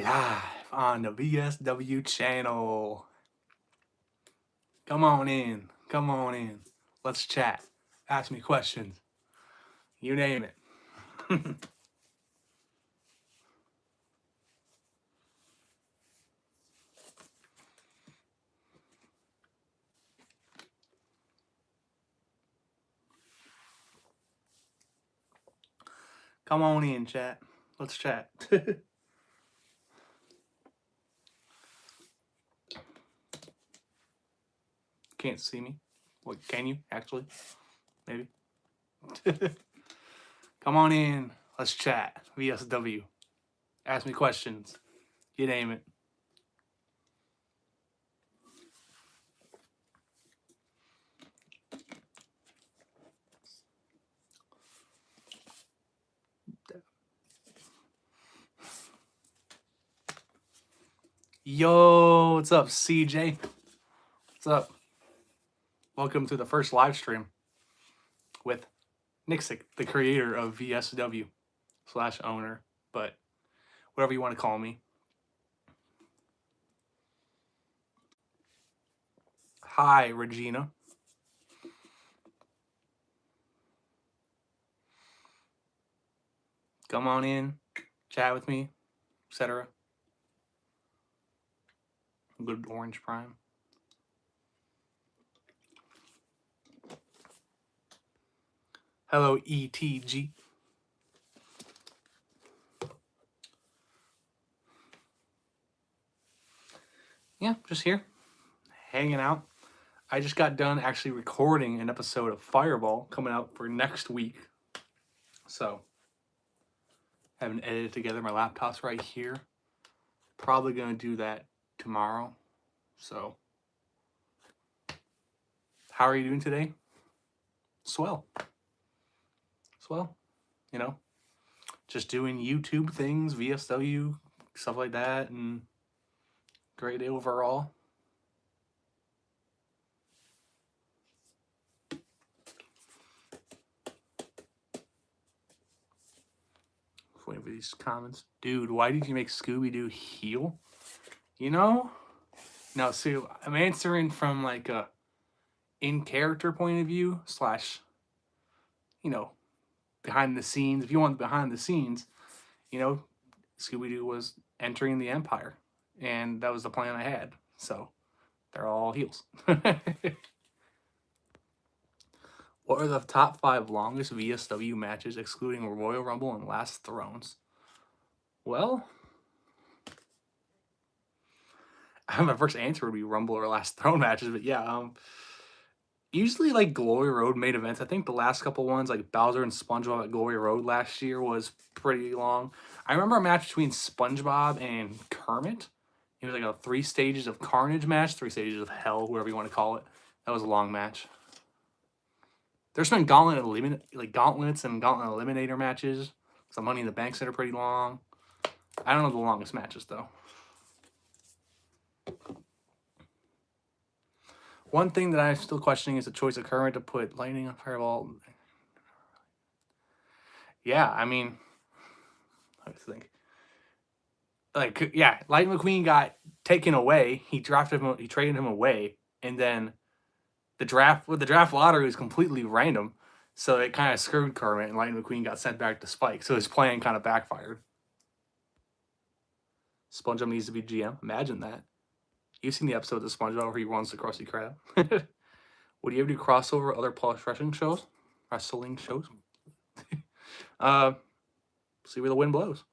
live on the VSW channel. Come on in. Come on in. Let's chat. Ask me questions. You name it. Come on in, chat. Let's chat. Can't see me. What, can you, actually? Maybe. Come on in. Let's chat. VSW. Ask me questions. You name it. Yo, what's up, CJ? What's up? Welcome to the first live stream with Nicsick, the creator of VSW / owner, but whatever you want to call me. Hi, Regina. Come on in, chat with me, etc. Good Orange Prime. Hello, ETG. Yeah, just here, hanging out. I just got done actually recording an episode of Fireball coming out for next week. So, haven't edited together. My laptop's right here. Probably going to do that tomorrow. So, how are you doing today? Swell. Swell. You know, just doing YouTube things, VSW, stuff like that, and great day overall. Waiting for these comments. Dude, why did you make Scooby-Doo heel? You know? No, so I'm answering from like a in-character point of view / you know, behind the scenes. If you want behind the scenes, you know, Scooby-Doo was entering the Empire. And that was the plan I had. So, they're all heels. What are the top 5 longest VSW matches, excluding Royal Rumble and Last Thrones? Well, my first answer would be Rumble or Last Throne matches, but yeah, usually like Glory Road main events. I think the last couple ones, like Bowser and SpongeBob at Glory Road last year, was pretty long. I remember a match between SpongeBob and Kermit. It was like a 3 stages of Carnage match, 3 stages of Hell, whatever you want to call it. That was a long match. There's been gauntlets and gauntlet eliminator matches. Some Money in the Banks that are pretty long. I don't know the longest matches though. One thing that I'm still questioning is the choice of Kermit to put Lightning on Fireball. Yeah, I mean, I think, like, yeah, Lightning McQueen got taken away. He traded him away, and then the draft lottery was completely random, so it kind of screwed Kermit, and Lightning McQueen got sent back to Spike. So his plan kind of backfired. SpongeBob needs to be GM. Imagine that. You've seen the episode of SpongeBob where he runs the Krusty Krab. Would you ever do crossover with other Polish wrestling shows? See where the wind blows.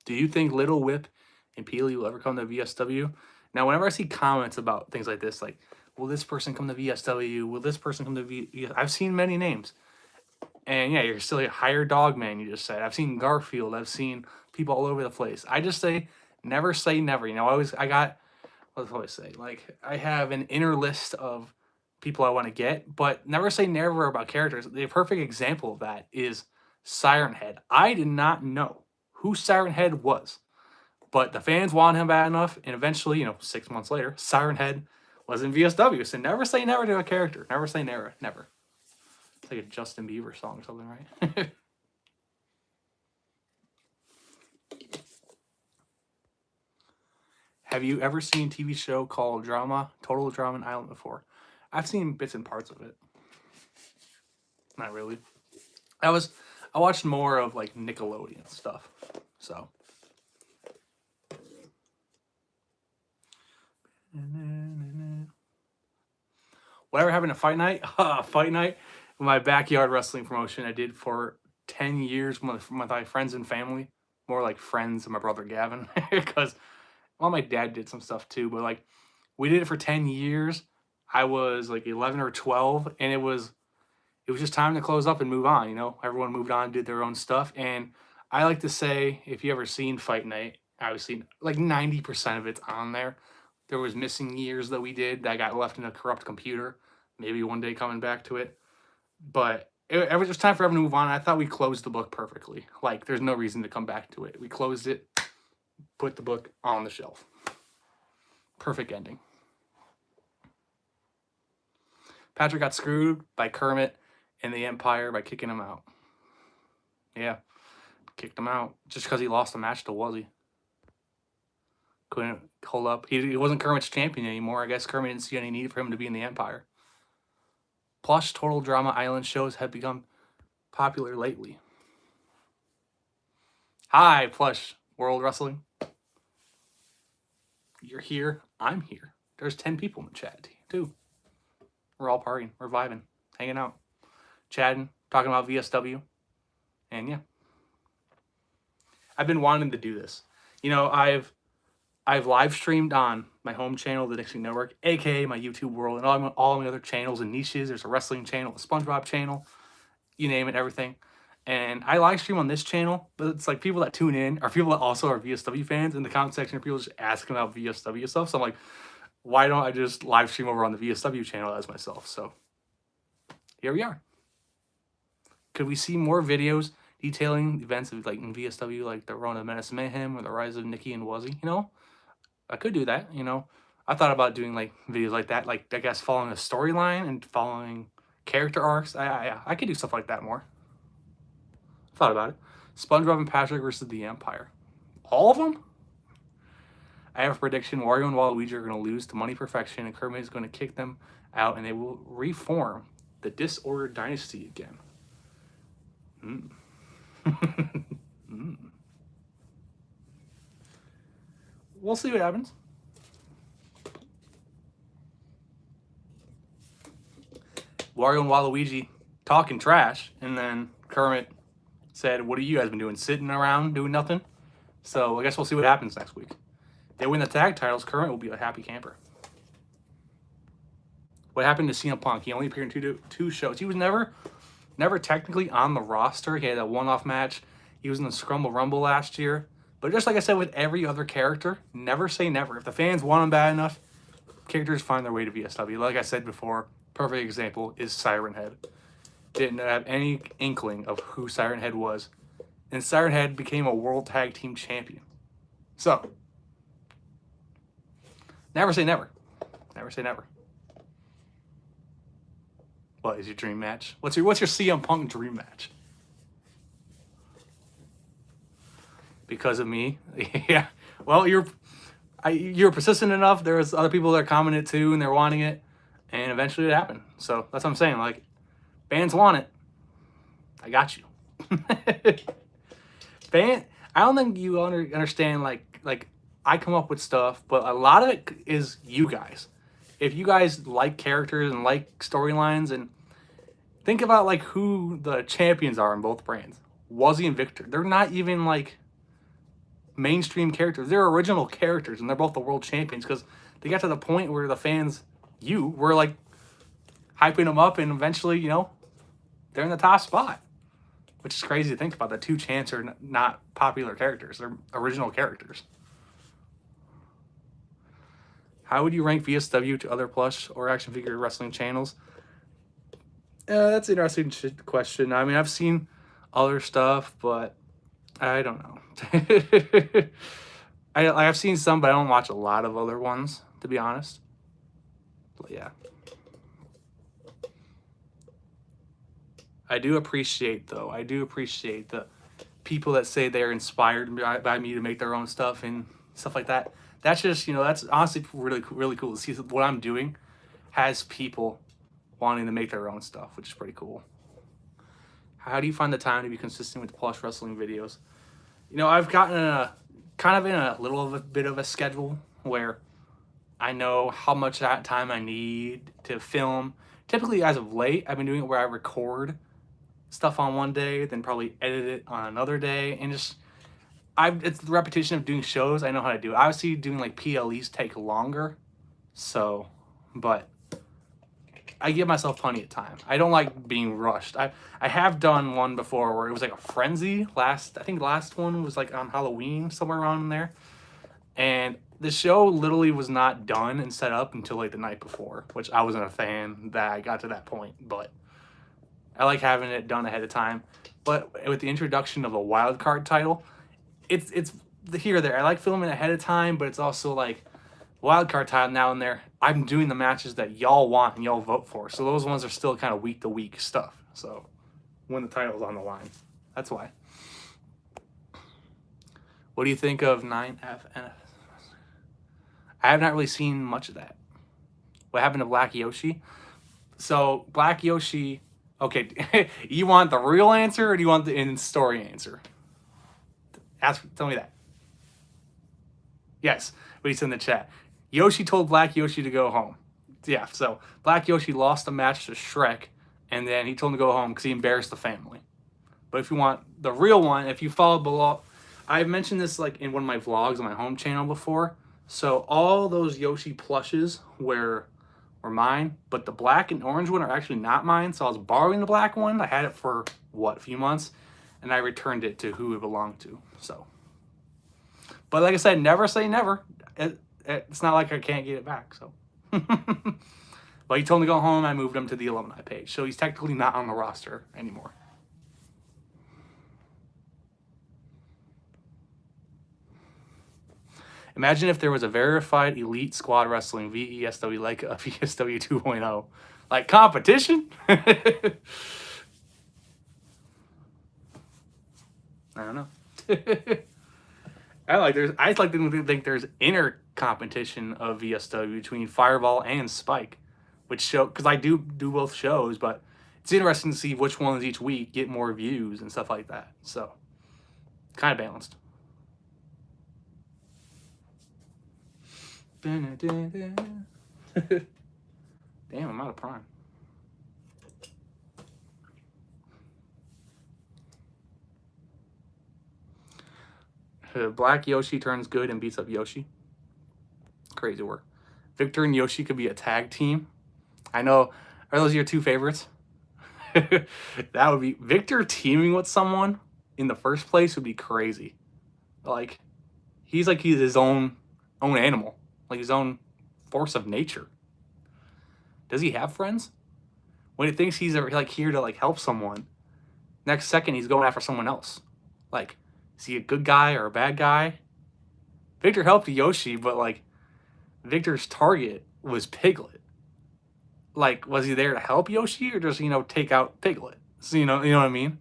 Do you think Little Whip and Peely will ever come to VSW? Now, whenever I see comments about things like this, like, will this person come to VSW? Will this person come to VSW? I've seen many names. And yeah, you're still a higher dog man, you just said. I've seen Garfield. I've seen people all over the place. I just say never say never. You know, what do I always say? Like, I have an inner list of people I want to get, but never say never about characters. The perfect example of that is Siren Head. I did not know who Siren Head was, but the fans wanted him bad enough, and eventually, you know, 6 months later, Siren Head was in VSW. So never say never to a character. Never say never. Never. It's like a Justin Bieber song or something, right? Have you ever seen a TV show called Total Drama Island before? I've seen bits and parts of it. Not really. I watched more of like Nickelodeon stuff. So. Whatever happened to Fight Night? Fight Night, my backyard wrestling promotion I did for 10 years with my friends and family. More like friends and my brother Gavin. Because, well, my dad did some stuff too. But like, we did it for 10 years. I was like 11 or 12. And it was just time to close up and move on. You know, everyone moved on, did their own stuff. And I like to say, if you ever seen Fight Night, obviously like 90% of it's on there. There was missing years that we did that got left in a corrupt computer. Maybe one day coming back to it. But it was just time for everyone to move on. I thought we closed the book perfectly. Like, there's no reason to come back to it. We closed it, put the book on the shelf. Perfect ending. Patrick got screwed by Kermit and the Empire by kicking him out. Yeah, kicked him out just because he lost the match to Wuzzy. Couldn't hold up. He wasn't Kermit's champion anymore. I guess Kermit didn't see any need for him to be in the Empire. Plush Total Drama Island shows have become popular lately. Hi, Plush World Wrestling. You're here. I'm here. There's 10 people in the chat, too. We're all partying. We're vibing. Hanging out. Chatting. Talking about VSW. And yeah. I've been wanting to do this. You know, I've live streamed on my home channel, the Nicsick Network, aka my YouTube world, and all my other channels and niches. There's a wrestling channel, a SpongeBob channel, you name it, everything. And I live stream on this channel, but it's like people that tune in are people that also are VSW fans. In the comment section, people just asking about VSW stuff. So I'm like, why don't I just live stream over on the VSW channel as myself? So here we are. Could we see more videos detailing events of like in VSW, like the Rona Menace Mayhem or the Rise of Nikki and Wuzzy? You know, I could do that. You know, I thought about doing like videos like that, like I guess following a storyline and following character arcs. I could do stuff like that more. Thought about it. SpongeBob and Patrick versus the Empire. All of them? I have a prediction. Wario and Waluigi are going to lose to Money Perfection, and Kermit is going to kick them out, and they will reform the Disordered Dynasty again. We'll see what happens. Wario and Waluigi talking trash, and then Kermit said, what have you guys been doing? Sitting around doing nothing? So I guess we'll see what happens next week. If they win the tag titles, Kermit will be a happy camper. What happened to CM Punk? He only appeared in two shows. He was never technically on the roster. He had a one-off match. He was in the Scrumble Rumble last year. But just like I said with every other character, never say never. If the fans want him bad enough, characters find their way to VSW. Like I said before, perfect example is Siren Head. Didn't have any inkling of who Siren Head was. And Siren Head became a World Tag Team Champion. So, never say never. Never say never. What is your dream match? What's your CM Punk dream match? Because of me? Yeah. Well, you're persistent enough. There's other people that commented too, and they're wanting it. And eventually it happened. So that's what I'm saying. Like, fans want it. I got you. I don't think you understand, like I come up with stuff, but a lot of it is you guys. If you guys like characters and like storylines, and think about like who the champions are in both brands. Wuzzy and Victor. They're not even like mainstream characters. They're original characters, and they're both the world champions because they got to the point where the fans, were like hyping them up, and eventually, they're in the top spot. Which is crazy to think about. The two champs are not popular characters. They're original characters. How would you rank VSW to other plush or action figure wrestling channels? That's an interesting question. I mean, I've seen other stuff, but I don't know. I've seen some, but I don't watch a lot of other ones, to be honest. But yeah. I do appreciate the people that say they're inspired by me to make their own stuff and stuff like that. that's just, that's honestly really, really cool to see what I'm doing has people wanting to make their own stuff, which is pretty cool. How do you find the time to be consistent with Plus Wrestling videos? I've gotten kind of in a little of a bit of a schedule where I know how much that time I need to film. Typically, as of late, I've been doing it where I record stuff on one day, then probably edit it on another day, and just it's the repetition of doing shows. I know how to do it. Obviously, doing like PLEs take longer, so, but I give myself plenty of time. I don't like being rushed. I have done one before where it was like a frenzy. I think the last one was like on Halloween, somewhere around in there. And the show literally was not done and set up until like the night before, which I wasn't a fan that I got to that point. But I like having it done ahead of time. But with the introduction of a wild card title, it's here or there. I like filming ahead of time, but it's also like wild card title now and there. I'm doing the matches that y'all want and y'all vote for. So those ones are still kind of week to week stuff. So when the title's on the line, that's why. What do you think of 9FNF? I have not really seen much of that. What happened to Black Yoshi? So Black Yoshi, okay, you want the real answer or do you want the in-story answer? Tell me that. Yes, what he said in the chat. Yoshi told Black Yoshi to go home. Yeah, so Black Yoshi lost a match to Shrek, and then he told him to go home because he embarrassed the family. But if you want the real one, if you follow below, I've mentioned this like in one of my vlogs on my home channel before. So all those Yoshi plushes were mine, but the black and orange one are actually not mine. So I was borrowing the black one. I had it for, a few months, and I returned it to who it belonged to. So, but like I said, never say never. It's not like I can't get it back, so. But he told me to go home. I moved him to the alumni page. So he's technically not on the roster anymore. Imagine if there was a verified elite squad wrestling VSW like a VSW 2.0. Like competition? I don't know. I like to think there's inner competition of VSW between Fireball and Spike, which show because I do both shows, but it's interesting to see which ones each week get more views and stuff like that. So kind of balanced. Damn, I'm out of Prime. Black Yoshi turns good and beats up Yoshi. Crazy work. Victor and Yoshi could be a tag team. I know. Are those your two favorites? That would be Victor teaming with someone in the first place would be crazy. Like he's his own animal, like his own force of nature. Does he have friends? When he thinks he's like here to like help someone, next second he's going after someone else. Like, is he a good guy or a bad guy? Victor helped Yoshi, but like Victor's target was Piglet. Like, was he there to help Yoshi or just, take out Piglet? So, you know what I mean?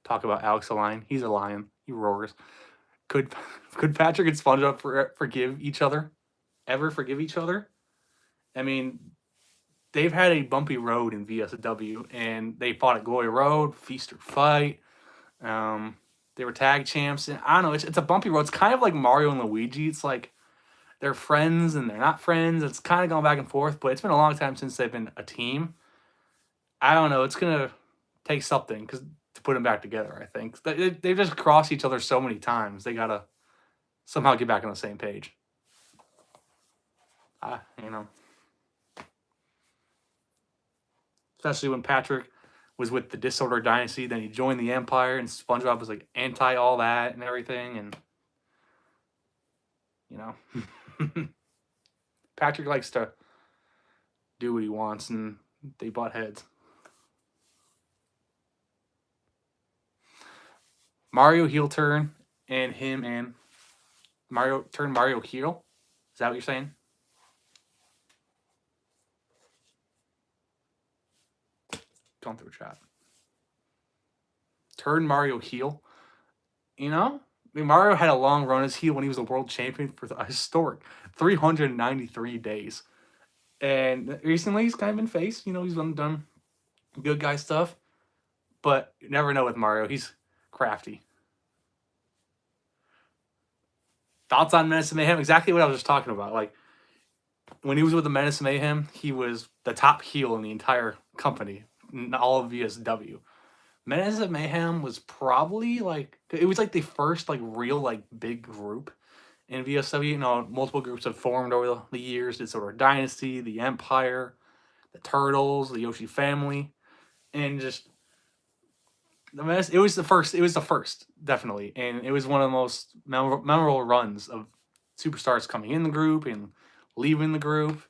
Talk about Alex the Lion. He's a lion. He roars. Could Patrick and SpongeBob forgive each other? Ever forgive each other? I mean, they've had a bumpy road in VSW, and they fought at Glory Road, Feast or Fight. They were tag champs, and I don't know. It's a bumpy road. It's kind of like Mario and Luigi. It's like they're friends and they're not friends. It's kind of going back and forth, but it's been a long time since they've been a team. I don't know. It's gonna take something to put them back together. I think they've just crossed each other so many times. They gotta somehow get back on the same page. Especially when Patrick was with the Disorder Dynasty, then he joined the Empire, and SpongeBob was like anti all that and everything, and Patrick likes to do what he wants, and they butt heads. Mario heel turn, and Mario heel. Is that what you're saying? Going through chat. Turn Mario heel. You know, I mean, Mario had a long run as heel when he was a world champion for a historic 393 days. And recently he's kind of been face. You know, he's done good guy stuff. But you never know with Mario. He's crafty. Thoughts on Menace and Mayhem? Exactly what I was just talking about. Like, when he was with the Menace and Mayhem, he was the top heel in the entire company, in all of VSW. Menace and Mayhem was probably like, it was like the first like real like big group in VSW. You know, multiple groups have formed over the years. It's sort of Dynasty, the Empire, the Turtles, the Yoshi family, and just the Menace. It was the first. It was the first, definitely, and it was one of the most memorable runs of superstars coming in the group and leaving the group.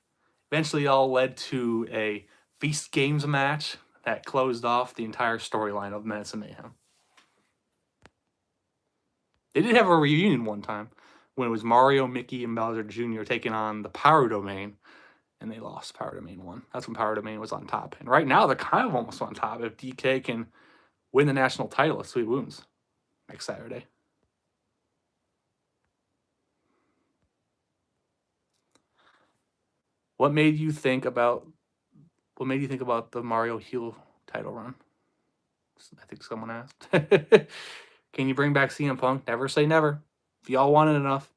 Eventually, all led to a Feast Games match that closed off the entire storyline of Menace and Mayhem. They did have a reunion one time when it was Mario, Mickey, and Bowser Jr. taking on the Power Domain, and they lost. Power Domain won. That's when Power Domain was on top. And right now, they're kind of almost on top if DK can win the national title of Sweet Wounds next Saturday. What made you think about the Mario heel title run? I think someone asked. Can you bring back CM Punk? Never say never. If y'all want it enough.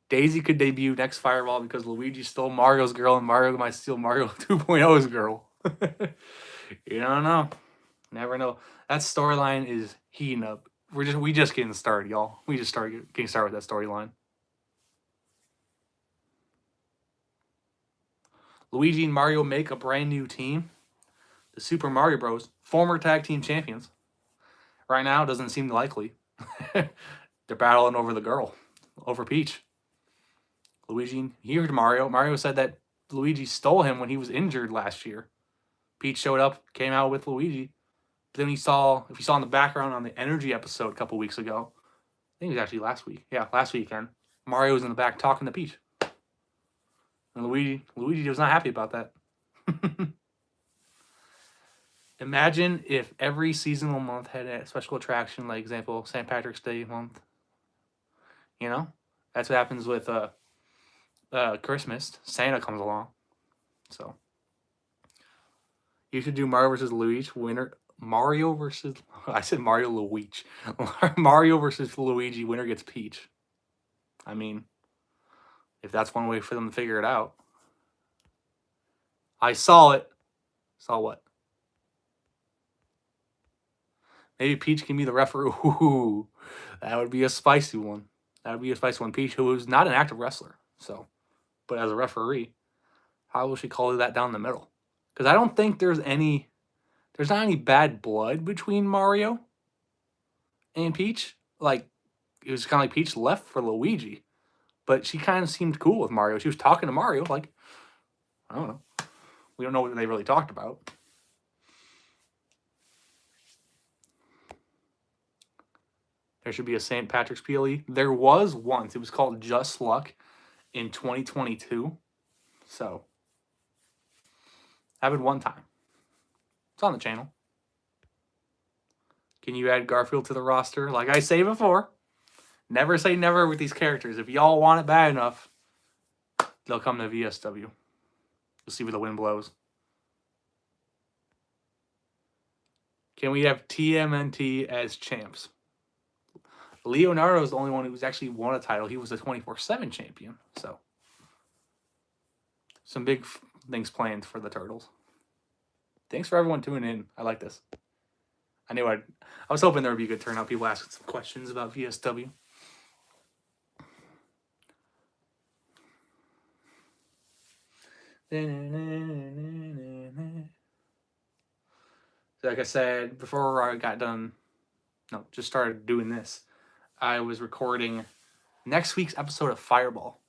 Daisy could debut next Fireball because Luigi stole Mario's girl and Mario might steal Mario 2.0's girl. You don't know. Never know. That storyline is heating up. We just getting started, y'all. We just getting started with that storyline. Luigi and Mario make a brand new team. The Super Mario Bros. Former tag team champions. Right now, doesn't seem likely. They're battling over the girl. Over Peach. Luigi, he heard Mario. Mario said that Luigi stole him when he was injured last year. Peach showed up, came out with Luigi. But then if you saw in the background on the Energy episode a couple weeks ago, I think it was actually last week. Yeah, last weekend. Mario was in the back talking to Peach. And Luigi was not happy about that. Imagine if every seasonal month had a special attraction, like example, St. Patrick's Day month. You know? That's what happens with Christmas. Santa comes along. So you should do Mario versus Luigi winner. Mario versus I said Mario Luigi. Mario versus Luigi winner gets Peach. I mean, if that's one way for them to figure it out. I saw it. Saw what? Maybe Peach can be the referee. Ooh, that would be a spicy one. That would be a spicy one. Peach, who is not an active wrestler, so, but as a referee, how will she call that down the middle? Because I don't think there's not any bad blood between Mario and Peach. Like, it was kind of like Peach left for Luigi, but she kind of seemed cool with Mario. She was talking to Mario, like, I don't know. We don't know what they really talked about. There should be a St. Patrick's PLE. There was once. It was called Just Luck in 2022. So, happened one time. It's on the channel. Can you add Garfield to the roster? Like I say before, never say never with these characters. If y'all want it bad enough, they'll come to VSW. You'll see where the wind blows. Can we have TMNT as champs? Leonardo is the only one who's actually won a title. He was a 24/7 champion. So, some big things planned for the Turtles. Thanks for everyone tuning in. I like this. I was hoping there would be a good turnout. People asking some questions about VSW. Like I said, before I got done, just started doing this, I was recording next week's episode of Fireball.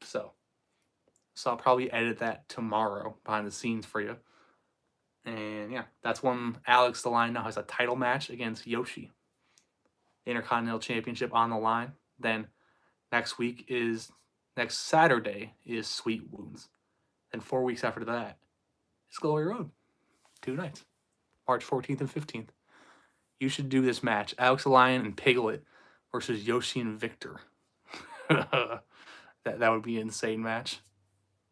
So I'll probably edit that tomorrow behind the scenes for you. And yeah, that's when Alex the Line now has a title match against Yoshi. Intercontinental Championship on the line. Then next Saturday is Sweet Wounds. Then 4 weeks after that, it's Glory Road. 2 nights. March 14th and 15th. You should do this match. Alex the Lion and Piglet versus Yoshi and Victor. that would be an insane match.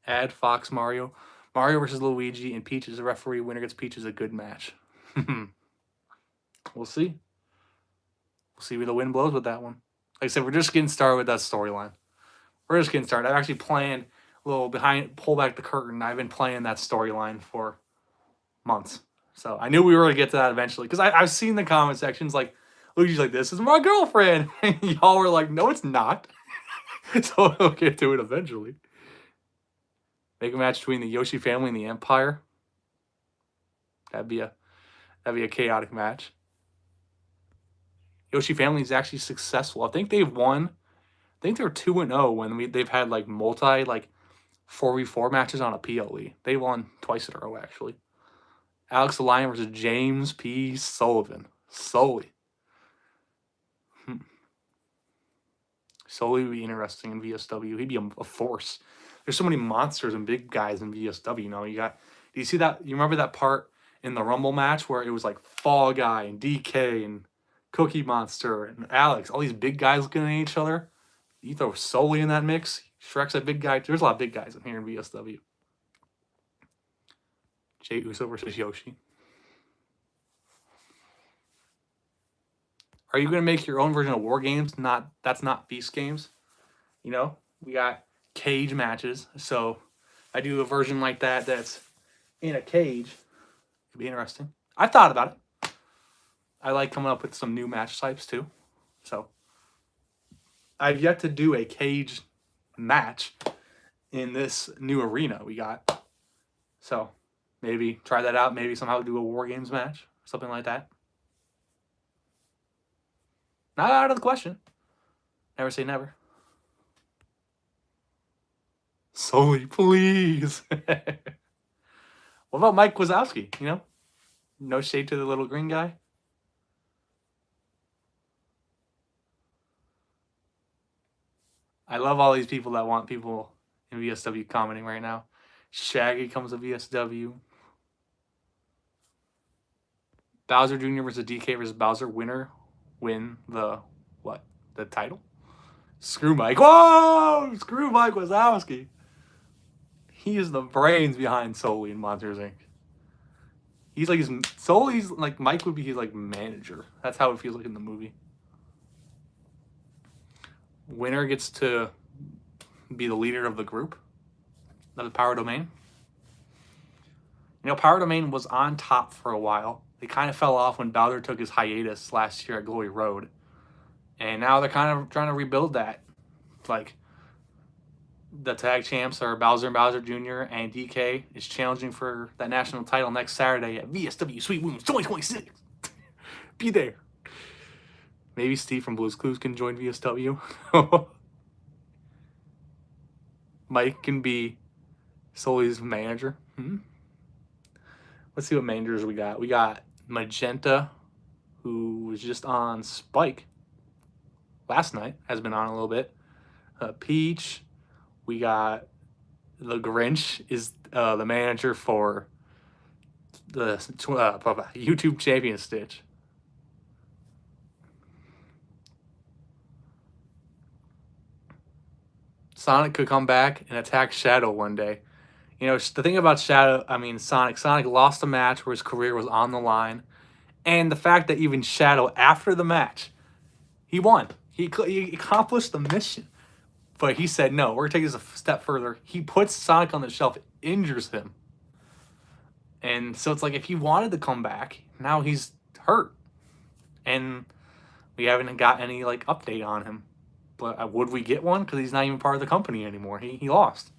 Add Fox Mario. Mario versus Luigi and Peach is a referee. Winner gets Peach is a good match. We'll see. We'll see where the wind blows with that one. Like I said, we're just getting started with that storyline. We're just getting started. I've actually planned a little pull back the curtain. I've been playing that storyline for months. So I knew we were going to get to that eventually. Because I've seen the comment sections like, Luigi's like, this is my girlfriend. And y'all were like, no, it's not. So we'll get to it eventually. Make a match between the Yoshi family and the Empire. That'd be a chaotic match. Yoshi family is actually successful. I think they've won. I think they're 2-0 when they've had like multi 4v4 matches on a PLE. They won twice in a row actually. Alex the Lion versus James P. Sullivan. Sully would be interesting in VSW. He'd be a force. There's so many monsters and big guys in VSW. You know, do you see that? You remember that part in the Rumble match where it was like Fall Guy and DK and Cookie Monster and Alex, all these big guys looking at each other? You throw Sully in that mix. Shrek's a big guy. There's a lot of big guys in here in VSW. Jey Uso versus Yoshi. Are you going to make your own version of War Games? That's not Beast Games. You know, we got cage matches. So I do a version like that that's in a cage. It'd be interesting. I thought about it. I like coming up with some new match types too. So I've yet to do a cage match in this new arena we got. So maybe try that out. Maybe somehow do a War Games match. Something like that. Not out of the question. Never say never. Sully, please. What about Mike Wazowski? You know? No shade to the little green guy. I love all these people that want people in VSW commenting right now. Shaggy comes to VSW. Bowser Jr. versus DK versus Bowser. Winner win the title? Screw Mike. Whoa! Screw Mike Wazowski. He is the brains behind Sully and Monsters Inc. He's like Sully's like Mike would be his like manager. That's how it feels like in the movie. Winner gets to be the leader of the group. Of the Power Domain. You know, Power Domain was on top for a while. They kind of fell off when Bowser took his hiatus last year at Glory Road. And now they're kind of trying to rebuild that. Like, the tag champs are Bowser and Bowser Jr. and DK is challenging for that national title next Saturday at VSW Sweet Women's 2026. Be there. Maybe Steve from Blue's Clues can join VSW. Mike can be Sully's manager. Let's see what managers we got. We got Magenta, who was just on Spike last night, has been on a little bit. Peach. We got the Grinch is the manager for the YouTube Champion Stitch. Sonic could come back and attack Shadow one day. You know, the thing about Sonic lost a match where his career was on the line. And the fact that even Shadow, after the match, he won. He accomplished the mission. But he said, no, we're going to take this a step further. He puts Sonic on the shelf, injures him. And so it's like, if he wanted to come back, now he's hurt. And we haven't got any, like, update on him. But would we get one? Because he's not even part of the company anymore. He lost.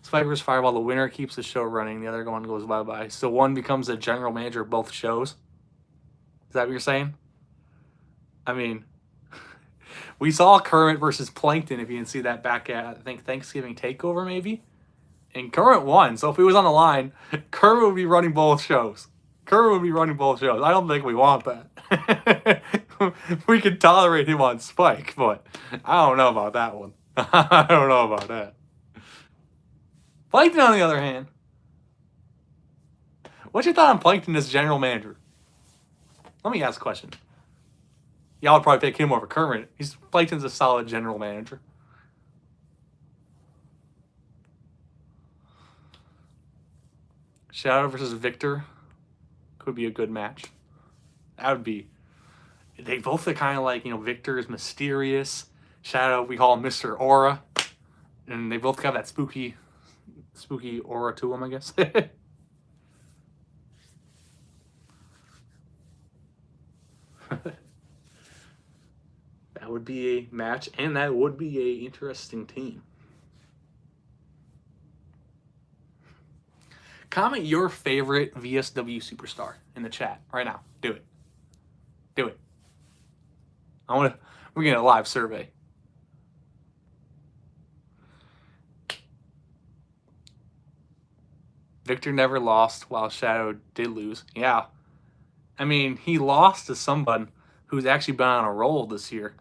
Spike vs. Fireball, the winner keeps the show running. The other one goes bye-bye. So one becomes the general manager of both shows. Is that what you're saying? I mean, we saw Kermit versus Plankton, if you can see that back at, I think, Thanksgiving TakeOver, maybe? And Kermit won. So if he was on the line, Kermit would be running both shows. I don't think we want that. We could tolerate him on Spike, but I don't know about that one. I don't know about that. Plankton, on the other hand, what's your thought on Plankton as general manager? Let me ask a question. Y'all would probably pick him over Kermit. Plankton's a solid general manager. Shadow versus Victor could be a good match. That would be. They both are kind of like, Victor is mysterious. Shadow, we call him Mr. Aura. And they both got that spooky aura to them, I guess. That would be a match, and that would be a interesting team. Comment your favorite VSW superstar in the chat right now. Do it. Do it. We're getting a live survey. Victor never lost while Shadow did lose. Yeah. I mean, he lost to someone who's actually been on a roll this year.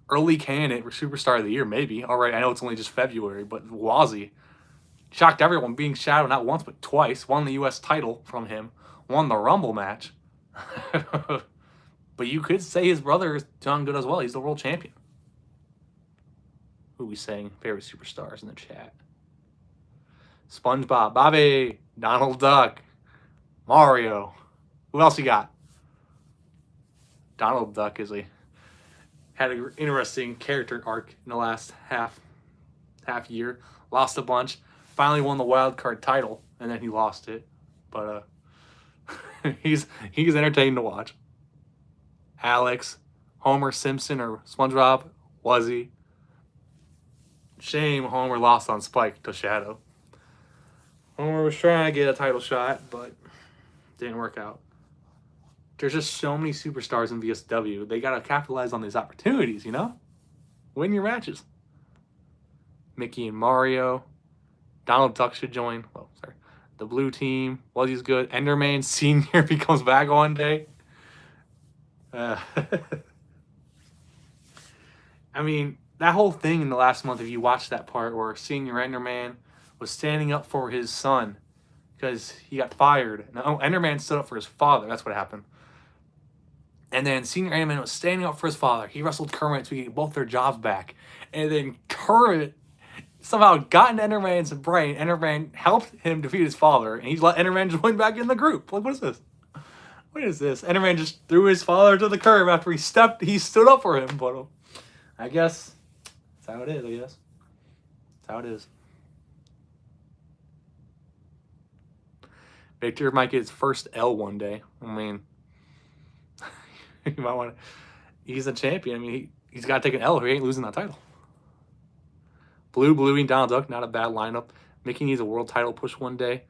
Early candidate for Superstar of the Year, maybe. All right, I know it's only just February, but Wazzy shocked everyone, being Shadow not once but twice. Won the U.S. title from him. Won the Rumble match. But you could say his brother is done good as well. He's the world champion. Who we saying favorite superstars in the chat? SpongeBob, Bobby, Donald Duck, Mario. Who else you got? Donald Duck had an interesting character arc in the last half year. Lost a bunch. Finally won the wild card title, and then he lost it. But he's entertaining to watch. Alex, Homer Simpson, or SpongeBob, was he? Shame Homer lost on Spike to Shadow. Homer was trying to get a title shot, but didn't work out. There's just so many superstars in VSW. They got to capitalize on these opportunities, Win your matches. Mickey and Mario. Donald Duck should join. Oh, sorry. The blue team. Wuzzy's good. Enderman Sr. becomes back one day. I mean, that whole thing in the last month, if you watched that part where Senior Enderman was standing up for his son because he got fired. No, Enderman stood up for his father. That's what happened. And then Senior Enderman was standing up for his father. He wrestled Kermit to get both their jobs back. And then Kermit somehow got into Enderman's brain. Enderman helped him defeat his father. And he let Enderman join back in the group. Like, what is this? What is this? Enderman just threw his father to the curb after he stood up for him. But I guess that's how it is, That's how it is. Victor might get his first L one day. I mean, you might want to. He's a champion. I mean, he's got to take an L or he ain't losing that title. Bluey, and Donald Duck, not a bad lineup. Mickey needs a world title push one day.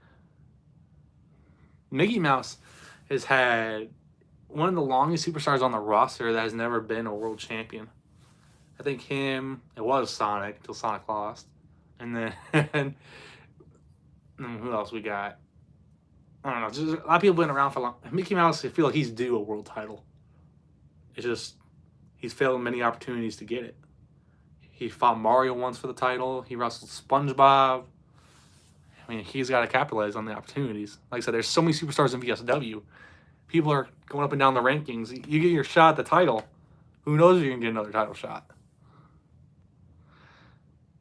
Mickey Mouse has had one of the longest superstars on the roster that has never been a world champion. I think it was Sonic until Sonic lost. And then, who else we got? I don't know. Just a lot of people been around for long. Mickey Mouse, I feel like he's due a world title. It's just he's failed many opportunities to get it. He fought Mario once for the title. He wrestled SpongeBob. I mean, he's got to capitalize on the opportunities. Like I said, there's so many superstars in VSW. People are going up and down the rankings. You get your shot at the title. Who knows if you can get another title shot?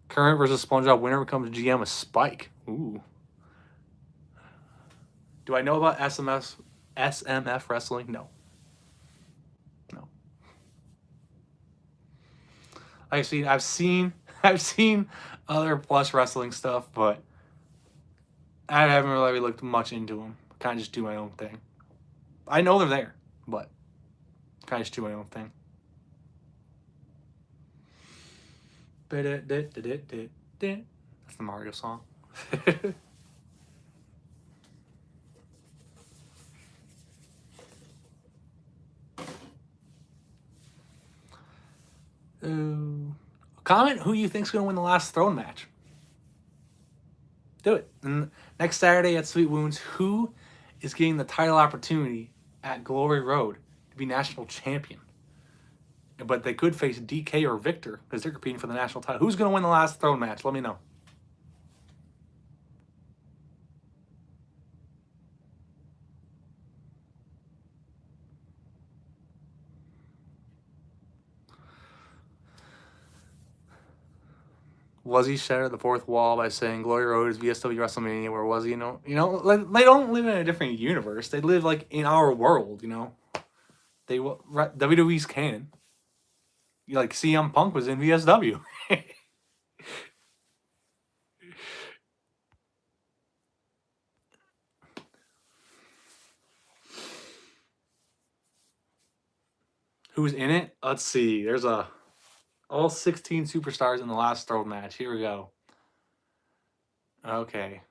Current versus SpongeBob winner becomes GM of Spike. Ooh. Do I know about SMF wrestling? No. I've seen other Plus wrestling stuff, but I haven't really looked much into them. Kind of just do my own thing. I know they're there, but kind of just do my own thing. That's the Mario song. Comment who you think's going to win the last throne match. Do it. And next Saturday at Sweet Wounds, who is getting the title opportunity at Glory Road to be national champion. But they could face DK or Victor because they're competing for the national title. Who's going to win the last throne match? Let me know. Was he shattered the fourth wall by saying Glory Road is VSW WrestleMania? Where was he? They don't live in a different universe. They live like in our world. WWE's canon. Like CM Punk was in VSW. Who's in it? Let's see. There's all 16 superstars in the last throne match. Here we go. Okay.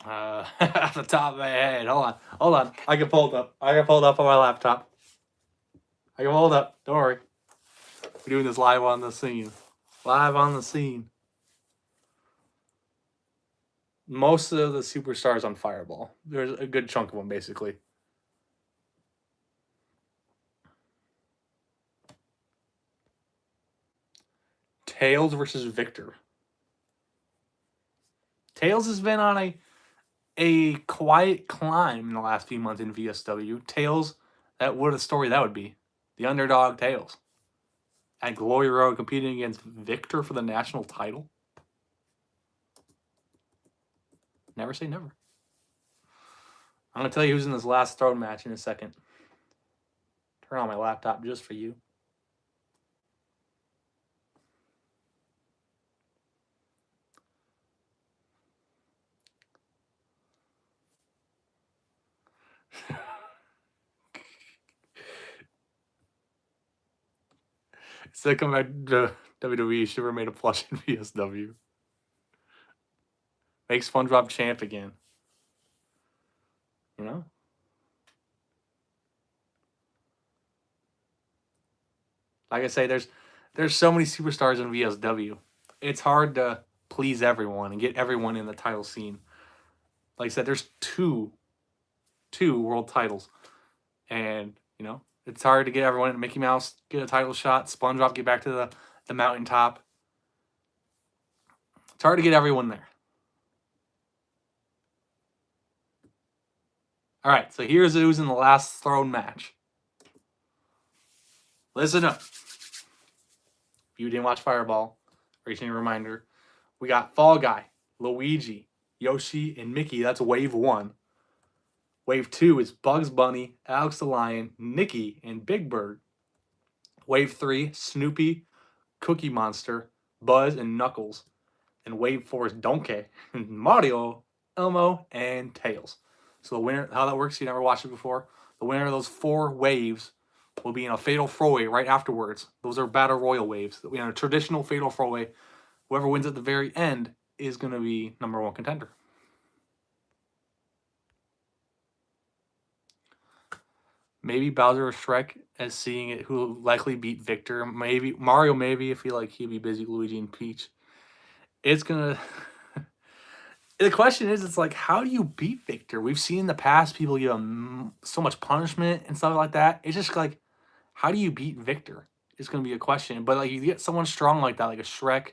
Off the top of my head. Hold on. I can pull it up. On my laptop. I can pull it up. Don't worry. We're doing this live on the scene. Most of the superstars on Fireball. There's a good chunk of them, basically. Tails versus Victor. Tails has been on a quiet climb in the last few months in VSW. Tails, what a story that would be. The underdog Tails. At Glory Road competing against Victor for the national title. Never say never. I'm going to tell you who's in this last throne match in a second. Turn on my laptop just for you. Instead of coming back to WWE, should have made a plush in VSW. Make SpongeBob champ again. You know? Like I say, there's so many superstars in VSW. It's hard to please everyone and get everyone in the title scene. Like I said, there's two world titles. And, it's hard to get everyone in. Mickey Mouse get a title shot. SpongeBob get back to the mountaintop. It's hard to get everyone there. All right, so here's who's in the last throne match. Listen up. If you didn't watch Fireball, reaching a reminder, we got Fall Guy, Luigi, Yoshi, and Mickey. That's wave 1. Wave 2 is Bugs Bunny, Alex the Lion, Nikki, and Big Bird. Wave 3, Snoopy, Cookie Monster, Buzz, and Knuckles. And Wave 4 is Donkey, Mario, Elmo, and Tails. So the winner, how that works, you never watched it before. The winner of those 4 waves will be in a fatal 4-way right afterwards. Those are battle royal waves. We have a traditional fatal 4-way. Whoever wins at the very end is going to be #1 contender. Maybe Bowser or Shrek as seeing it, who will likely beat Victor. Maybe Mario, maybe if he'd be busy. Luigi and Peach. It's gonna. The question is, it's like, how do you beat Victor? We've seen in the past people give him so much punishment and stuff like that. It's just like, how do you beat Victor? It's gonna be a question. But like, you get someone strong like that, like a Shrek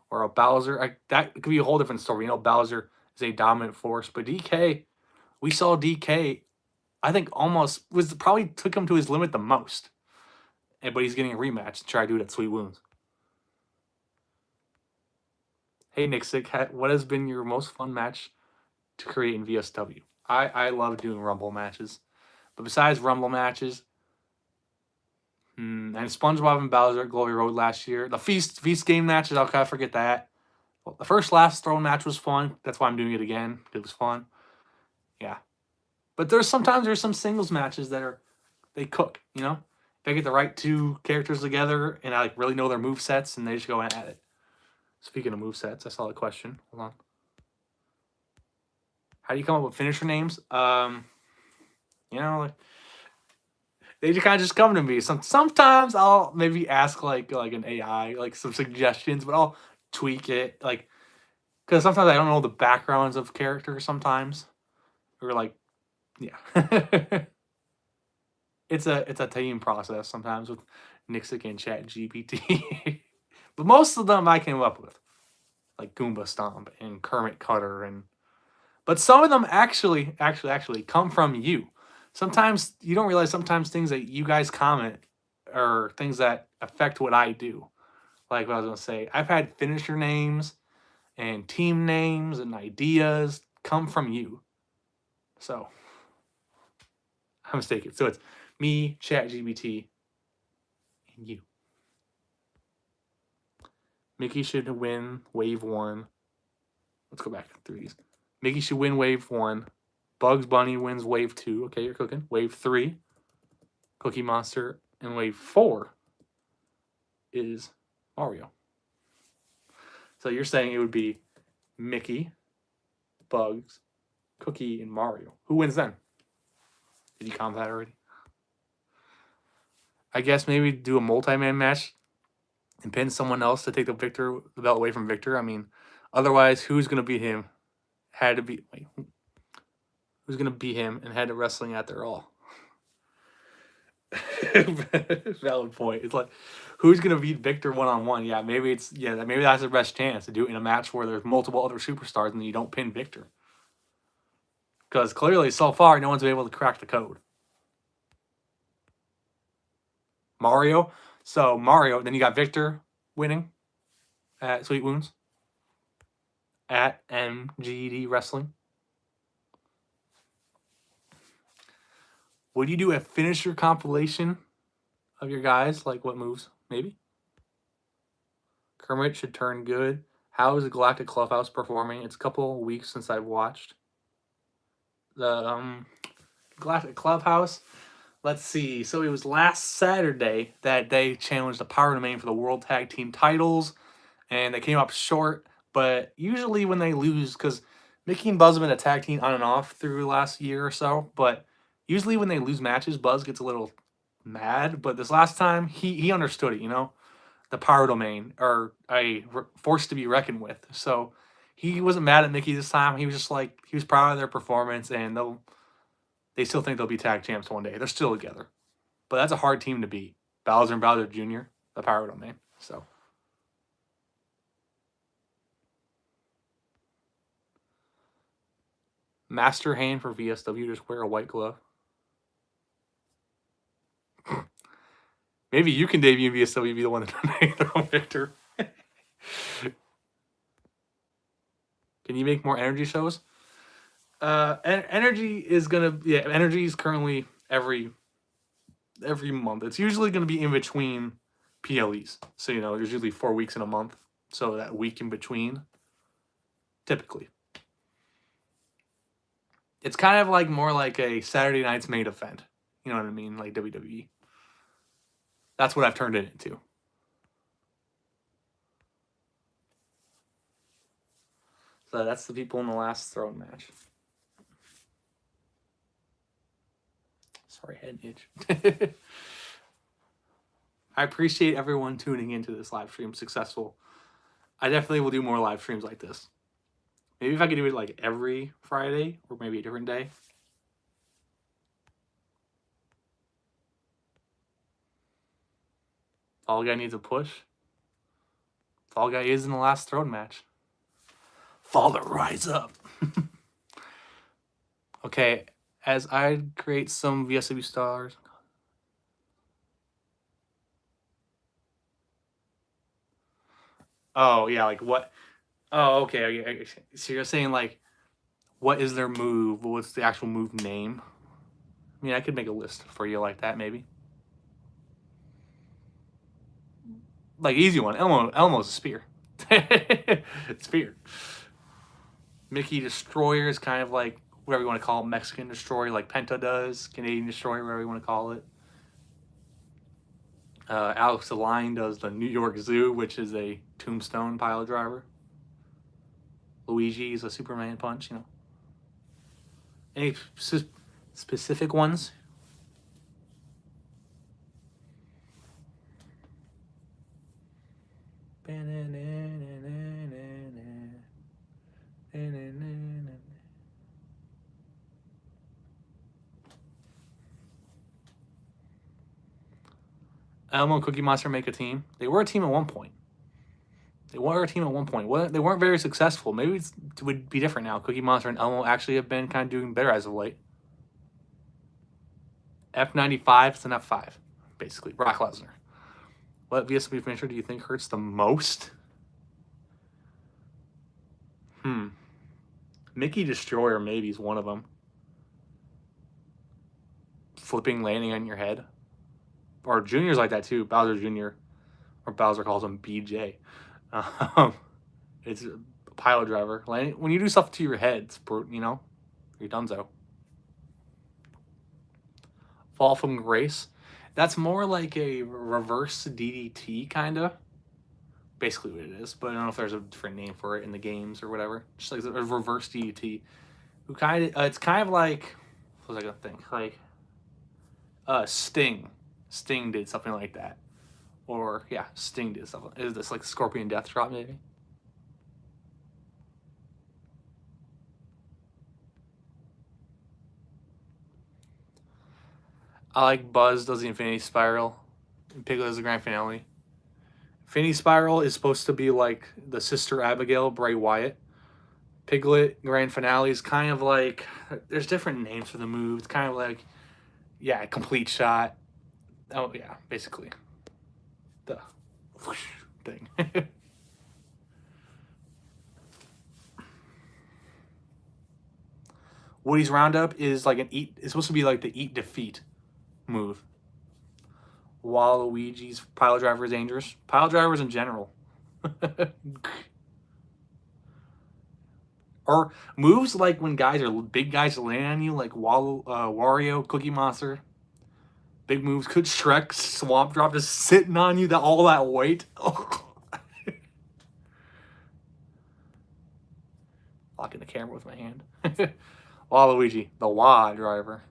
or a Bowser, that could be a whole different story. Bowser is a dominant force, but DK, we saw DK. I think almost probably took him to his limit the most. But he's getting a rematch to try to do it at Sweet Wounds. Hey, Nicsick, what has been your most fun match to create in VSW? I love doing Rumble matches. But besides Rumble matches, and SpongeBob and Bowser at Glory Road last year, the Feast game matches, I'll kind of forget that. Well, the last throne match was fun. That's why I'm doing it again. It was fun. Yeah. But there's some singles matches that they cook, If I get the right 2 characters together and I really know their move sets and they just go at it. Speaking of move sets, I saw the question. Hold on. How do you come up with finisher names? They just kind of come to me. Sometimes I'll maybe ask like an AI, like some suggestions, but I'll tweak it, because sometimes I don't know the backgrounds of characters sometimes, or yeah. it's a team process sometimes with Nicsick and Chat GPT. But most of them I came up with, like Goomba Stomp and Kermit Cutter, and but some of them actually come from you. Sometimes you don't realize sometimes things that you guys comment are things that affect what I do. Like what I was gonna say, I've had finisher names and team names and ideas come from you. So I'm mistaken. So it's me, ChatGPT, and you. Mickey should win wave one. Let's go back through these. Mickey should win wave one. Bugs Bunny wins wave two. Okay, you're cooking. Wave three, Cookie Monster. And wave four is Mario. So you're saying it would be Mickey, Bugs, Cookie, and Mario. Who wins then? Did you comment that already? I guess maybe do a multi-man match and pin someone else to take the belt away from Victor. I mean, otherwise, who's gonna beat him? Who's gonna beat him and head to wrestling after all? Valid point. It's like, who's gonna beat Victor 1-on-1? Yeah, maybe that's the best chance to do it in a match where there's multiple other superstars and you don't pin Victor. Because clearly, so far, no one's been able to crack the code. Mario. So Mario, then you got Victor winning at Sweet Wounds at MGD Wrestling. Would you do a finisher compilation of your guys? Like what moves? Maybe. Kermit should turn good. How is the Galactic Clubhouse performing? It's a couple of weeks since I've watched the Galactic Clubhouse. Let's see. So it was last Saturday that they challenged the Power Domain for the World Tag Team titles, and they came up short. But usually when they lose, because Mickey and Buzz have been a tag team on and off through the last year or so, but usually when they lose matches, Buzz gets a little mad. But this last time, he understood it, you know? The Power Domain are a force to be reckoned with. So he wasn't mad at Mickey this time. He was just like, he was proud of their performance, and they still think they'll be tag champs one day. They're still together. But that's a hard team to beat. Bowser and Bowser Jr., the Power Domain. So. Master Hand for VSW, just wear a white glove. Maybe you can debut in VSW, be the one to donate the Victor. Can you make more energy shows? Energy is energy is currently every month. It's usually gonna be in between PLEs. So there's usually 4 weeks in a month. So that week in between, typically. It's kind of like more like a Saturday night's main event. You know what I mean? Like WWE. That's what I've turned it into. So that's the people in the last throne match. Sorry, head itch. I appreciate everyone tuning into this live stream. Successful. I definitely will do more live streams like this. Maybe if I could do it like every Friday or maybe a different day. Fall Guy needs a push. Fall Guy is in the last throne match. Father, rise up. Okay, as I create some VSW stars. Oh, yeah, like what? Oh, okay. So you're saying like, what is their move? What's the actual move name? I mean, I could make a list for you like that, maybe. Like, easy one. Elmo's a spear. Spear. Mickey Destroyer is kind of like whatever you want to call it, Mexican Destroyer, like Penta does. Canadian Destroyer, whatever you want to call it. Alex the Lion does the New York Zoo, which is a tombstone pile driver. Luigi is a Superman punch, Any specific ones? Elmo and Cookie Monster make a team. They were a team at one point. They weren't very successful. Maybe it would be different now. Cookie Monster and Elmo actually have been kind of doing better as of late. F95 is an F5, basically. Brock Lesnar. What VSW finisher do you think hurts the most? Mickey Destroyer maybe is one of them. Flipping, landing on your head. Or Junior's like that too. Bowser Jr. Or Bowser calls him BJ. It's a pile driver. Landing, when you do stuff to your head, it's, you know, you're donezo. Fall from Grace. That's more like a reverse DDT, kind of. Basically what it is. But I don't know if there's a different name for it in the games or whatever. Just like a reverse DDT. Who kind of, it's kind of like, what was I gonna think? Like, Sting. Sting did something like that. Or, yeah, Sting did something. Is this like Scorpion Death Drop, maybe? I like Buzz does the Infinity Spiral. Piglet does the Grand Finale. Infinity Spiral is supposed to be like the Sister Abigail, Bray Wyatt. Piglet Grand Finale is kind of like, there's different names for the move. It's kind of like, yeah, complete shot. Oh, yeah, basically. The whoosh thing. Woody's Roundup is like it's supposed to be like the eat defeat move. Waluigi's Pile Driver is dangerous. Pile drivers in general. Or moves like when big guys land on you, like Wario, Cookie Monster. Big moves. Could Shrek Swamp Drop just sitting on you, all that weight. Locking the camera with my hand. Waluigi, the Wah driver.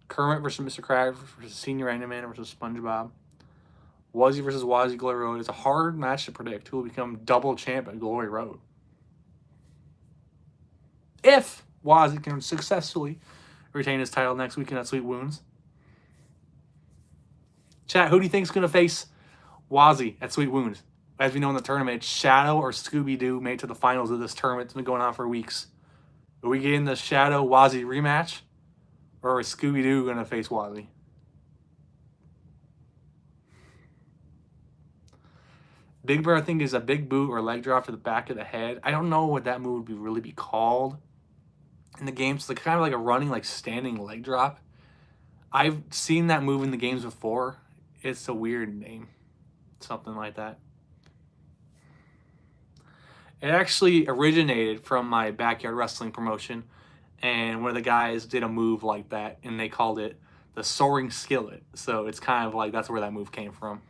Kermit versus Mr. Krabs versus Senior Animator versus SpongeBob. Wuzzy versus Wazzy Glory Road. It's a hard match to predict who will become double champ at Glory Road. If Wazzy can successfully retain his title next weekend at Sweet Wounds. Chat, who do you think is going to face Wazzy at Sweet Wounds? As we know in the tournament, it's Shadow or Scooby-Doo made it to the finals of this tournament. It's been going on for weeks. Are we getting the Shadow Wazzy rematch? Or is Scooby-Doo going to face Wazzy? Big Bear, I think, is a big boot or leg drop to the back of the head. I don't know what that move would really be called in the games. It's like kind of like a running, like standing leg drop. I've seen that move in the games before. It's a weird name. Something like that. It actually originated from my backyard wrestling promotion. And one of the guys did a move like that. And they called it the Soaring Skillet. So it's kind of like that's where that move came from.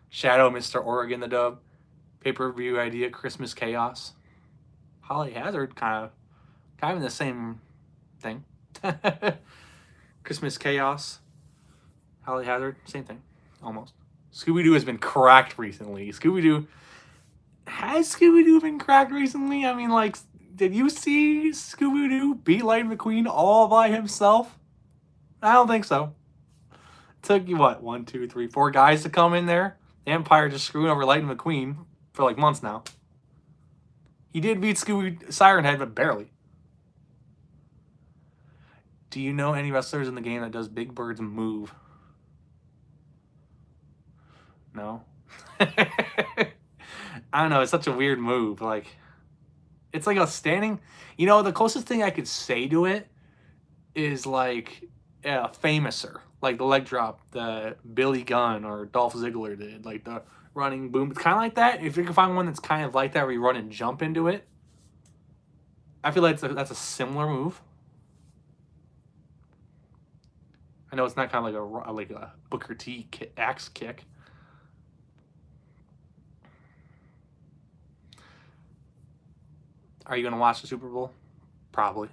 Shadow, Mr. Oregon, the dub. Pay-per-view idea, Christmas Chaos. Holly Hazard, kind of in the same thing. Christmas Chaos. Holly Hazard, same thing, almost. Scooby-Doo has been cracked recently. Has Scooby-Doo been cracked recently? I mean, like, did you see Scooby-Doo beat Lightning McQueen all by himself? I don't think so. It took you, what, 1, 2, 3, 4 guys to come in there? The Empire just screwing over Lightning McQueen for like months now. He did beat Siren Head, but barely. Do you know any wrestlers in the game that does Big Bird's move? No. I don't know. It's such a weird move. Like, it's like a standing. You know, the closest thing I could say to it is like a Famouser, like the leg drop that Billy Gunn or Dolph Ziggler did, like the running boom. It's kind of like that. If you can find one that's kind of like that, where you run and jump into it, I feel like that's a similar move. I know it's not kind of like a Booker T axe kick. Are you going to watch the Super Bowl? Probably.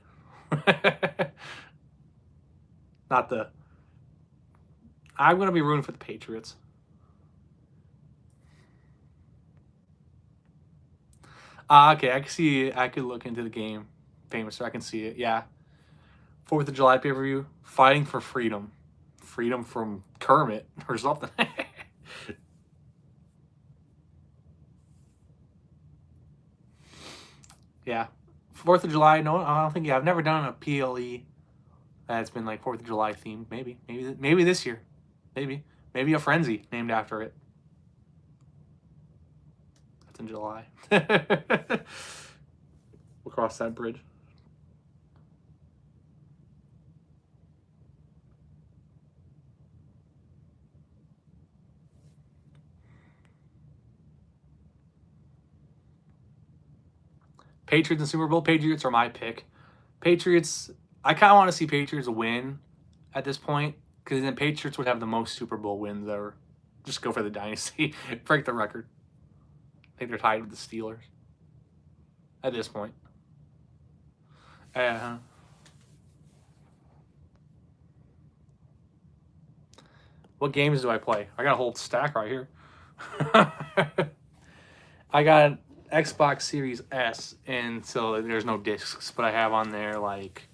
I'm going to be rooting for the Patriots. Okay, I can see. I could look into the game. Famous, so I can see it. Yeah. 4th of July pay-per-view. Fighting for Freedom. freedom from Kermit or something. Yeah. 4th of July, no, I don't think, yeah, I've never done a PLE that's been like 4th of July themed. Maybe this year. Maybe a frenzy named after it. That's in July. We'll cross that bridge. Patriots and Super Bowl. Patriots are my pick. Patriots, I kind of want to see Patriots win at this point, because then Patriots would have the most Super Bowl wins ever. Just go for the dynasty. Break the record. I think they're tied with the Steelers at this point. What games do I play? I got a whole stack right here. I got Xbox Series S, and so there's no discs, but I have on there, like,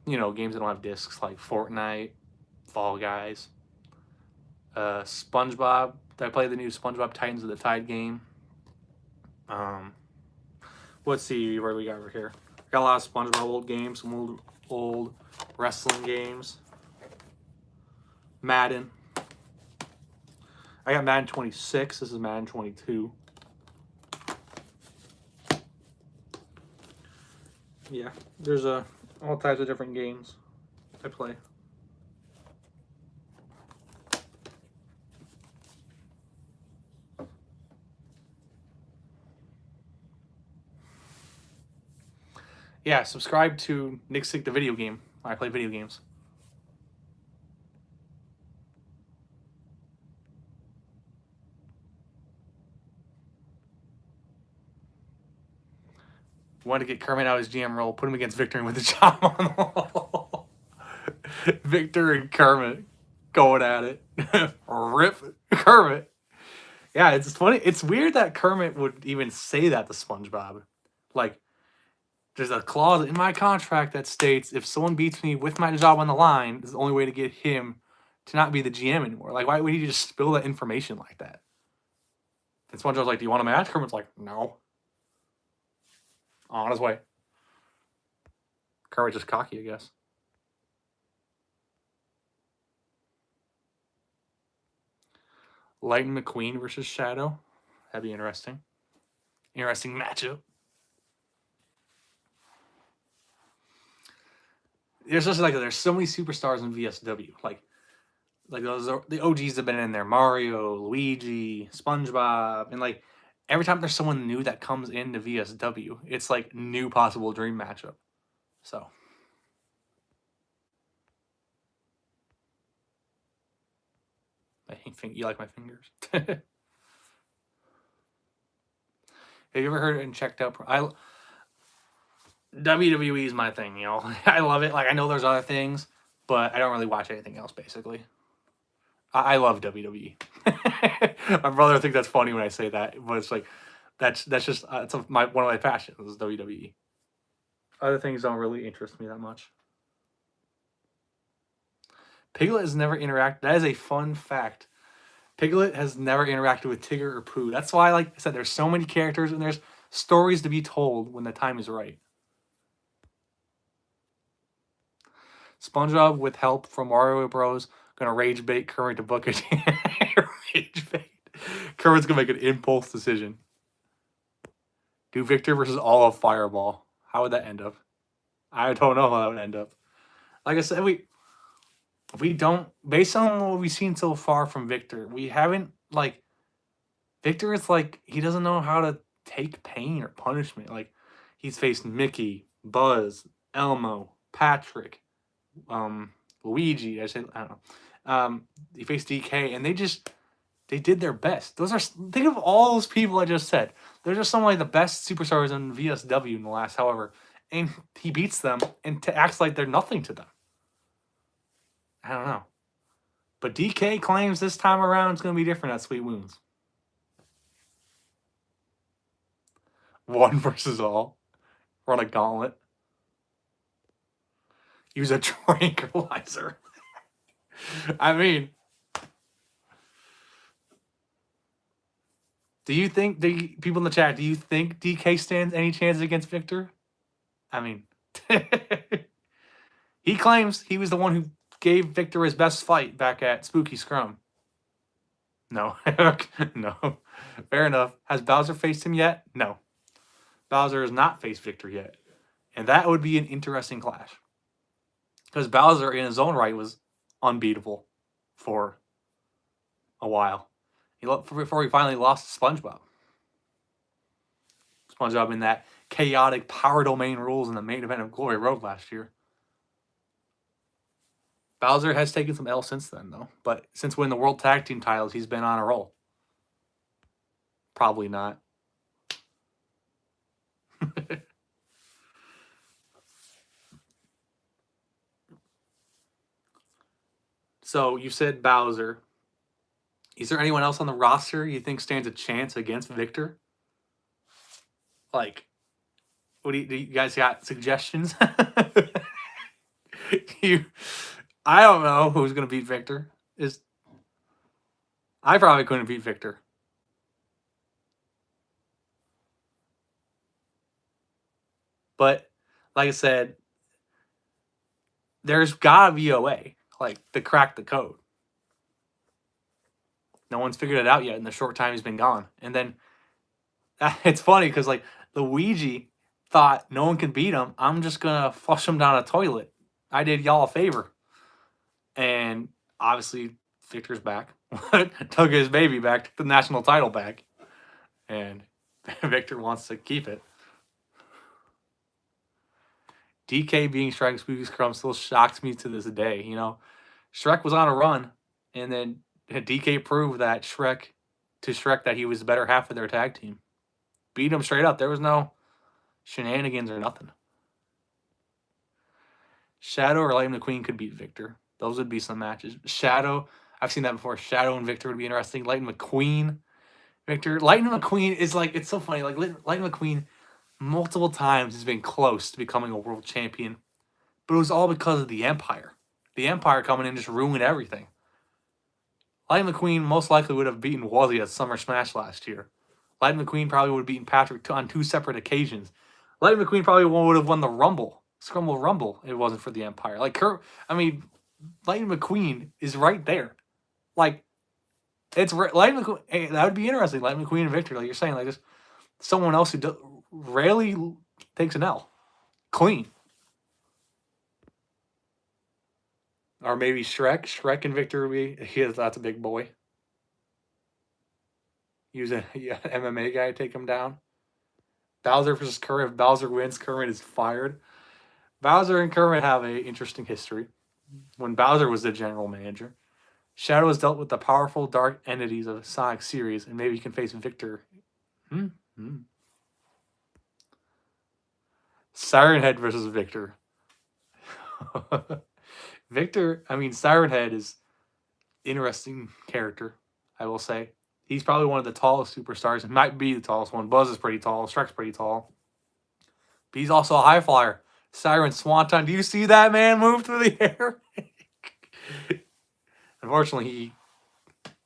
you know, games that don't have discs, like Fortnite, Fall Guys, SpongeBob. I played the new SpongeBob Titans of the Tide game. Let's see what we got over here. Got a lot of SpongeBob old games, some old wrestling games. Madden. I got Madden 26. This is Madden 22. Yeah, there's all types of different games I play. Yeah, subscribe to Nicsick the video game. I play video games. Want to get Kermit out of his GM role, put him against Victor and with the job on the wall. Victor and Kermit going at it. Rip Kermit. Yeah, it's funny. It's weird that Kermit would even say that to SpongeBob. Like, there's a clause in my contract that states if someone beats me with my job on the line, this is the only way to get him to not be the GM anymore. Like, why would he just spill that information like that? And SpongeBob's like, do you want a match? Kermit's like, no. On his way. Kermit's just cocky, I guess. Lightning McQueen versus Shadow. That'd be interesting. Interesting matchup. There's just like there's so many superstars in VSW. Like those are, the OGs have been in there. Mario, Luigi, SpongeBob, and like every time there's someone new that comes into VSW, it's like new possible dream matchup. So I think you like my fingers. Have you ever heard and checked out? WWE is my thing, you know. I love it. Like, I know there's other things, but I don't really watch anything else, basically. I love WWE. My brother thinks that's funny when I say that, but it's like, that's just it's one of my passions is WWE. Other things don't really interest me that much. Piglet has never interacted. That is a fun fact. Piglet has never interacted with Tigger or Pooh. That's why, like I said, there's so many characters and there's stories to be told when the time is right. SpongeBob, with help from Mario Bros, gonna rage bait Kermit to book it. Rage bait. Kermit's gonna make an impulse decision. Do Victor versus all of Fireball. How would that end up? I don't know how that would end up. Like I said, we don't, based on what we've seen so far from Victor, we haven't, like, Victor is like, he doesn't know how to take pain or punishment. Like, he's faced Mickey, Buzz, Elmo, Patrick, Luigi. I don't know. He faced DK, and they did their best. Think of all those people I just said. They're just some of like the best superstars in VSW in the last however, and he beats them and acts like they're nothing to them. I don't know. But DK claims this time around it's going to be different at Sweet Wounds. One versus all. Run a gauntlet. Use a tranquilizer. I mean, people in the chat, do you think DK stands any chance against Victor? I mean, he claims he was the one who gave Victor his best fight back at Spooky Scrum. No. No. Fair enough. Has Bowser faced him yet? No. Bowser has not faced Victor yet. And that would be an interesting clash. Because Bowser, in his own right, was unbeatable for a while. Before he finally lost to SpongeBob. SpongeBob in that chaotic power domain rules in the main event of Glory Road last year. Bowser has taken some L since then, though. But since winning the World Tag Team titles, he's been on a roll. Probably not. So you said Bowser. Is there anyone else on the roster you think stands a chance against Victor? Like, do you guys got suggestions? I don't know who's gonna beat Victor. I probably couldn't beat Victor. But like I said, there's gotta be a way, like, to crack the code. No one's figured it out yet in the short time he's been gone. And then it's funny because like Luigi thought no one can beat him. I'm just gonna flush him down a toilet. I did y'all a favor. And obviously Victor's back. Took his baby back, took the national title back. And Victor wants to keep it. DK being Shrek's Spooky Scrum still shocks me to this day. You know, Shrek was on a run, and then DK proved that Shrek that he was the better half of their tag team. Beat him straight up. There was no shenanigans or nothing. Shadow or Lightning McQueen could beat Victor. Those would be some matches. Shadow, I've seen that before. Shadow and Victor would be interesting. Lightning McQueen, Victor. Lightning McQueen is like, it's so funny. Like, Lightning McQueen multiple times has been close to becoming a world champion, but it was all because of the Empire. The Empire coming in just ruined everything. Lightning McQueen most likely would have beaten Wuzzy at Summer Smash last year. Lightning McQueen probably would have beaten Patrick on 2 separate occasions. Lightning McQueen probably would have won the Rumble, Scramble Rumble, if it wasn't for the Empire. Like, Lightning McQueen is right there. Like, it's Lightning McQueen. Hey, that would be interesting. Lightning McQueen and Victor, like you're saying, like just someone else who rarely takes an L, clean. Or maybe Shrek. Shrek and Victor would be. That's a big boy. Use an MMA guy to take him down. Bowser versus Kermit. If Bowser wins, Kermit is fired. Bowser and Kermit have an interesting history. When Bowser was the general manager, Shadow has dealt with the powerful dark entities of Sonic series, and maybe he can face Victor. Siren Head versus Victor. Victor, I mean, Siren Head is interesting character, I will say. He's probably one of the tallest superstars. He might be the tallest one. Buzz is pretty tall. Shrek's pretty tall. But he's also a high flyer. Siren Swanton. Do you see that man move through the air? Unfortunately, he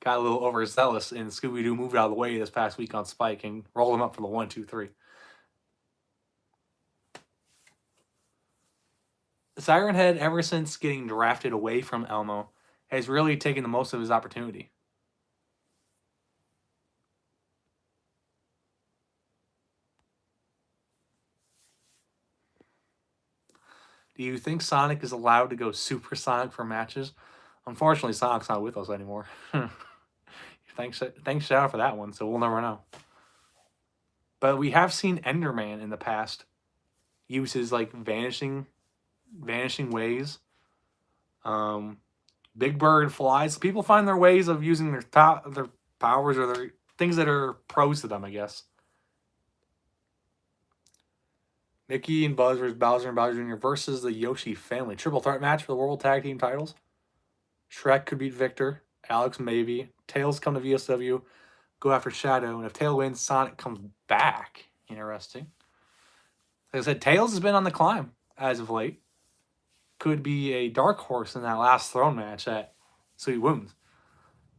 got a little overzealous, and Scooby-Doo moved out of the way this past week on Spike and rolled him up for the 1, 2, 3. Siren Head, ever since getting drafted away from Elmo, has really taken the most of his opportunity. Do you think Sonic is allowed to go supersonic for matches? Unfortunately, Sonic's not with us anymore. Thanks, Shadow, for that one, so we'll never know. But we have seen Enderman in the past use his, like, vanishing ways. Big Bird flies. People find their ways of using their powers or their things that are pros to them, I guess. Mickey and Buzz versus Bowser and Bowser Jr. versus the Yoshi family. Triple threat match for the World Tag Team titles. Shrek could beat Victor. Alex maybe. Tails come to VSW. Go after Shadow. And if Tails wins, Sonic comes back. Interesting. Like I said, Tails has been on the climb as of late. Could be a dark horse in that last throne match at so he wins.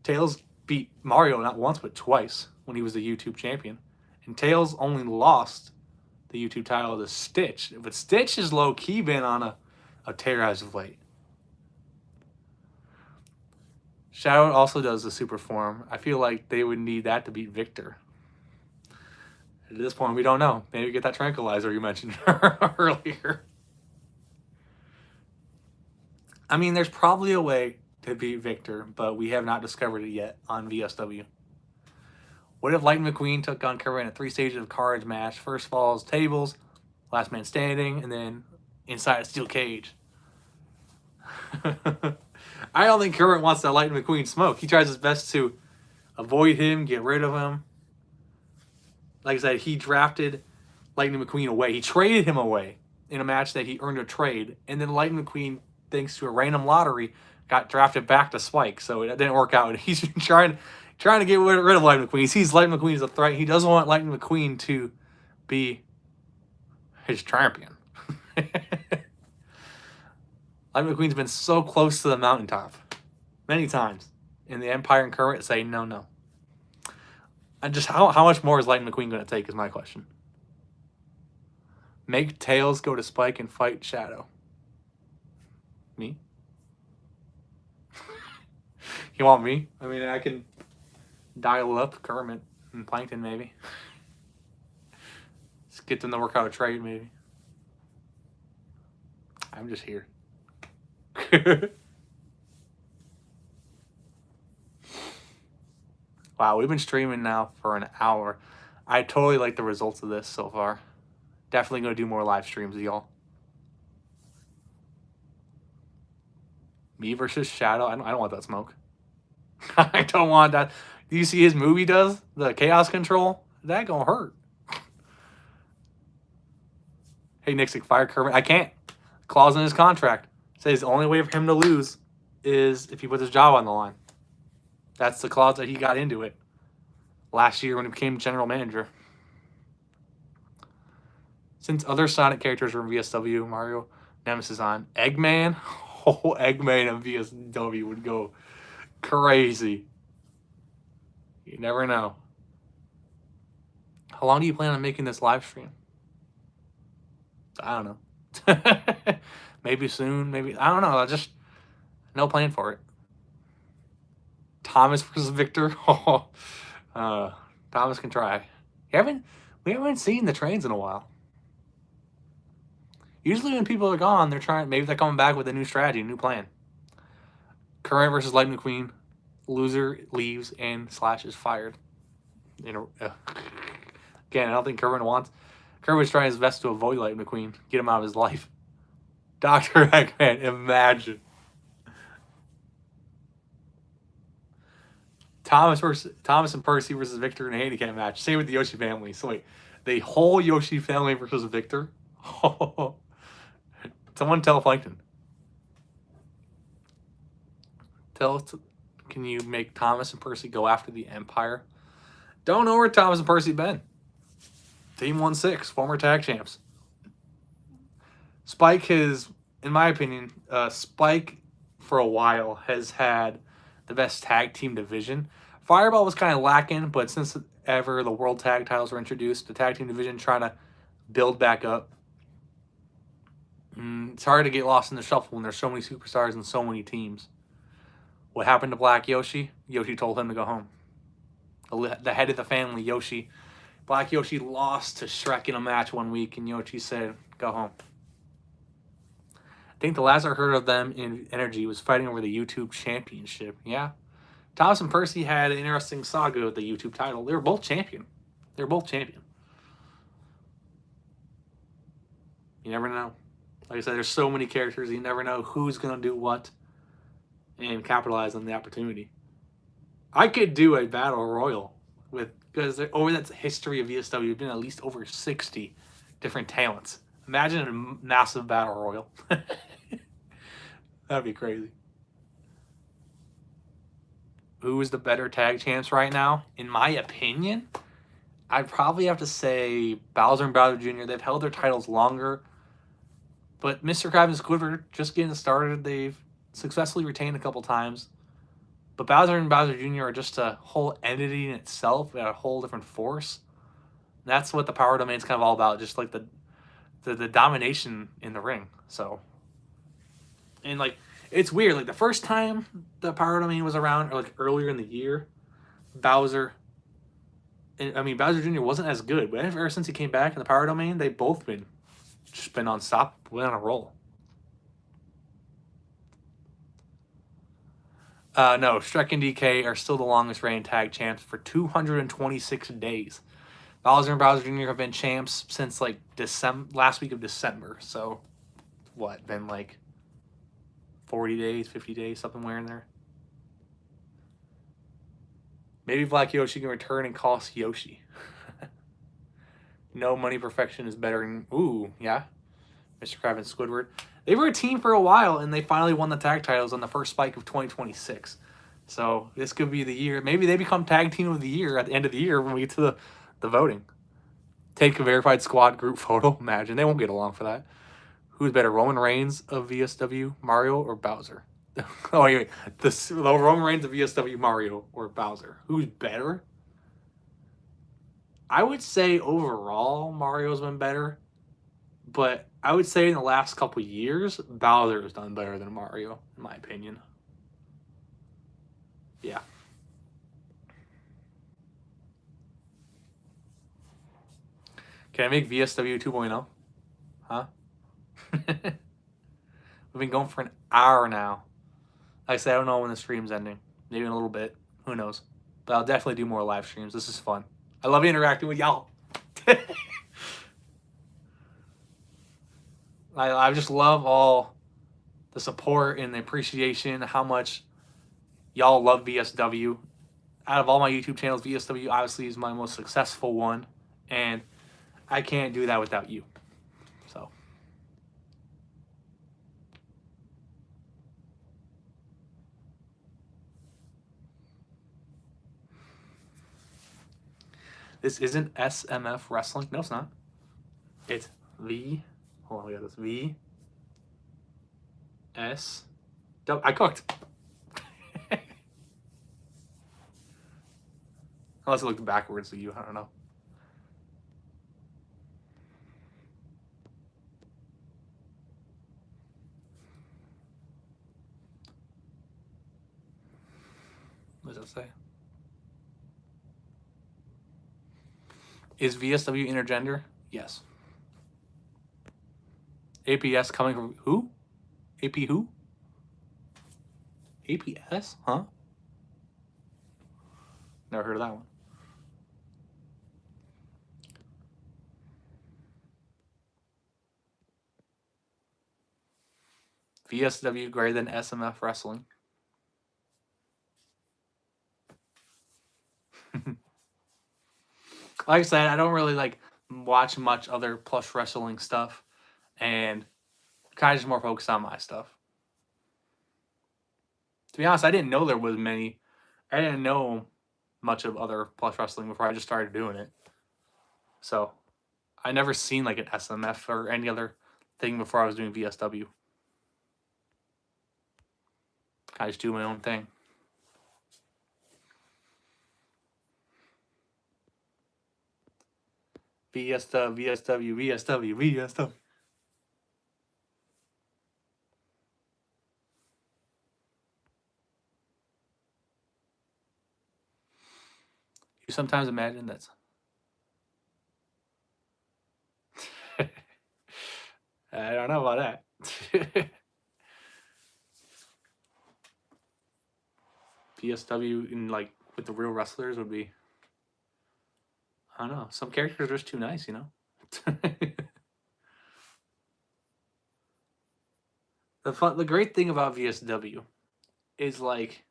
Tails beat Mario not once but twice when he was the YouTube champion. And Tails only lost the YouTube title to Stitch. But Stitch has low-key been on a tear as of late. Shadow also does the super form. I feel like they would need that to beat Victor. At this point, we don't know. Maybe get that tranquilizer you mentioned earlier. I mean, there's probably a way to beat Victor, but we have not discovered it yet on VSW. What if Lightning McQueen took on Kerwin in a 3 stages of cards match? First falls tables, last man standing, and then inside a steel cage. I don't think Kerwin wants that Lightning McQueen smoke. He tries his best to avoid him, get rid of him. Like I said, he drafted Lightning McQueen away. He traded him away in a match that he earned a trade. And then Lightning McQueen, thanks to a random lottery, got drafted back to Spike. So it didn't work out. He's trying to get rid of Lightning McQueen. He sees Lightning McQueen as a threat. He doesn't want Lightning McQueen to be his champion. Lightning McQueen's been so close to the mountaintop many times. And the Empire and Current say no. And just how much more is Lightning McQueen going to take is my question. Make Tails go to Spike and fight Shadow. Me? You want me? I mean, I can dial up Kermit and Plankton, maybe. Just get them to work out a trade, maybe. I'm just here. Wow, we've been streaming now for an hour. I totally like the results of this so far. Definitely going to do more live streams, y'all. Me versus Shadow? I don't want that smoke. I don't want that. Do you see his move he does? The Chaos Control? That gonna hurt. Hey, Nicsick, fire Kermit. I can't. Clause in his contract says the only way for him to lose is if he puts his job on the line. That's the clause that he got into it last year when he became general manager. Since other Sonic characters were in VSW, Mario, Nemesis on, Eggman? Oh, Eggman in VSW would go crazy. You never know. How long do you plan on making this live stream? I don't know. Maybe soon, maybe. I don't know. I just no plan for it. Thomas versus Victor. Thomas can try. We haven't seen the trains in a while. Usually when people are gone, maybe they're coming back with a new strategy, a new plan. Current versus Lightning McQueen. Loser leaves and / is fired. Again, I don't think Kerwin's trying his best to avoid Lightning McQueen, get him out of his life. Dr. Eggman, imagine. Thomas and Percy versus Victor in a handicap match. Same with the Yoshi family. So wait, the whole Yoshi family versus Victor? Someone tell Plankton. Can you make Thomas and Percy go after the Empire? Don't know where Thomas and Percy been. Team 1-6, former tag champs. Spike has, in my opinion, Spike for a while has had the best tag team division. Fireball was kind of lacking, but since ever the world tag titles were introduced, the tag team division trying to build back up. It's hard to get lost in the shuffle when there's so many superstars and so many teams. What happened to Black Yoshi? Yoshi told him to go home. The head of the family, Yoshi. Black Yoshi lost to Shrek in a match one week, and Yoshi said, go home. I think the last I heard of them in Energy was fighting over the YouTube Championship. Yeah. Thomas and Percy had an interesting saga with the YouTube title. They were both champion. You never know. Like I said, there's so many characters. You never know who's going to do what and capitalize on the opportunity. I could do a battle royal because over that history of VSW, there's been at least over 60 different talents. Imagine a massive battle royal. That'd be crazy. Who is the better tag champs right now? In my opinion, I'd probably have to say Bowser and Bowser Jr. They've held their titles longer. But Mr. Krabs and Squidward just getting started. They've successfully retained a couple times. But Bowser and Bowser Jr. are just a whole entity in itself, a whole different force. That's what the power domain is kind of all about, just like the domination in the ring. So, and like it's weird. Like the first time the power domain was around, or like earlier in the year, Bowser. I mean, Bowser Jr. wasn't as good, but ever since he came back in the power domain, they've both been just been on stop, been on a roll. No, Shrek and DK are still the longest reigning tag champs for 226 days. Bowser and Bowser Jr. have been champs since like last week of December. So, what, been like 40 days, 50 days, something where in there? Maybe Black Yoshi can return and cost Yoshi. No money perfection is better than... Ooh, yeah. Mr. Crab and Squidward. They were a team for a while, and they finally won the tag titles on the first spike of 2026. So this could be the year. Maybe they become tag team of the year at the end of the year when we get to the voting. Take a verified squad group photo. Imagine. They won't get along for that. Who's better, Roman Reigns of VSW, Mario, or Bowser? Oh, wait. The Roman Reigns of VSW, Mario, or Bowser? Who's better? I would say overall, Mario's been better. But I would say in the last couple years, Bowser has done better than Mario, in my opinion. Yeah. Can I make VSW 2.0? Huh? We've been going for an hour now. Like I said, I don't know when the stream's ending. Maybe in a little bit. Who knows? But I'll definitely do more live streams. This is fun. I love interacting with y'all. I just love all the support and the appreciation, how much y'all love VSW. Out of all my YouTube channels, VSW obviously is my most successful one. And I can't do that without you. So. This isn't SMF Wrestling. No, it's not. It's hold on, we got this. I cooked. Unless it looked backwards to you, I don't know. What does that say? Is VSW intergender? Yes. APS coming from who? AP who? APS? Huh? Never heard of that one. VSW greater than SMF Wrestling. Like I said, I don't really like watch much other Plus Wrestling stuff, and kind of just more focused on my stuff. To be honest, I didn't know there was many. I didn't know much of other Plus Wrestling before I just started doing it. So I never seen like an SMF or any other thing before I was doing VSW. I just do my own thing. VSW. You sometimes imagine that. I don't know about that. VSW in like with the real wrestlers would be. I don't know. Some characters are just too nice, you know. The great thing about VSW is like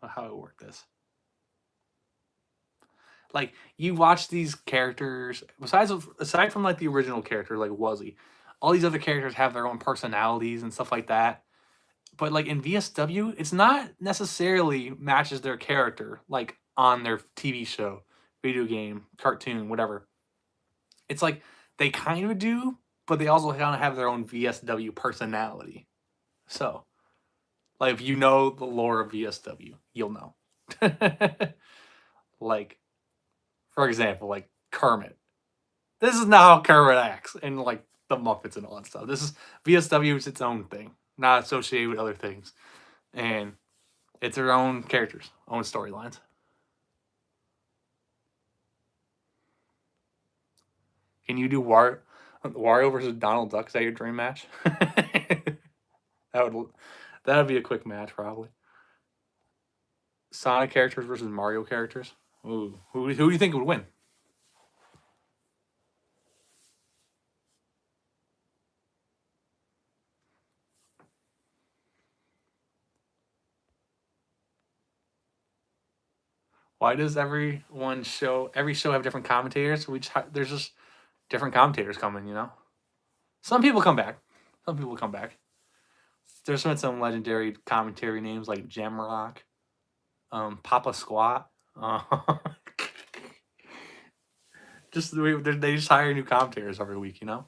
how it worked this. Like you watch these characters aside from like the original character like Wuzzy, all these other characters have their own personalities and stuff like that. But like in VSW, it's not necessarily matches their character like on their TV show, video game, cartoon, whatever. It's like they kind of do, but they also kind of have their own VSW personality. So, Like, if you know the lore of VSW, you'll know. Like, for example, like Kermit. This is not how Kermit acts, and like the Muppets and all that stuff. This is VSW is its own thing, not associated with other things, and it's their own characters, own storylines. Can you do Wario versus Donald Duck? Is that your dream match? That would be a quick match probably. Sonic characters versus Mario characters. Ooh, who do you think would win? Why does every show have different commentators? There's just different commentators coming, you know? Some people come back. Some people come back. There's been some legendary commentary names like Jamrock, Papa Squat. They just hire new commentators every week, you know?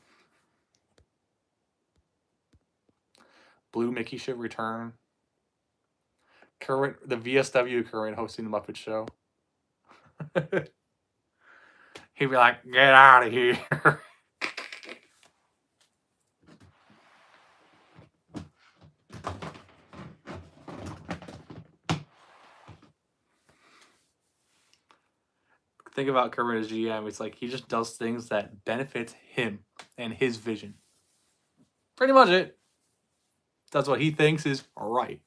Blue Mickey should return. The VSW current hosting the Muppet Show. He'd be like, "Get out of here." Think about Kermit as GM. It's like he just does things that benefits him and his vision. Pretty much it. That's what he thinks is right.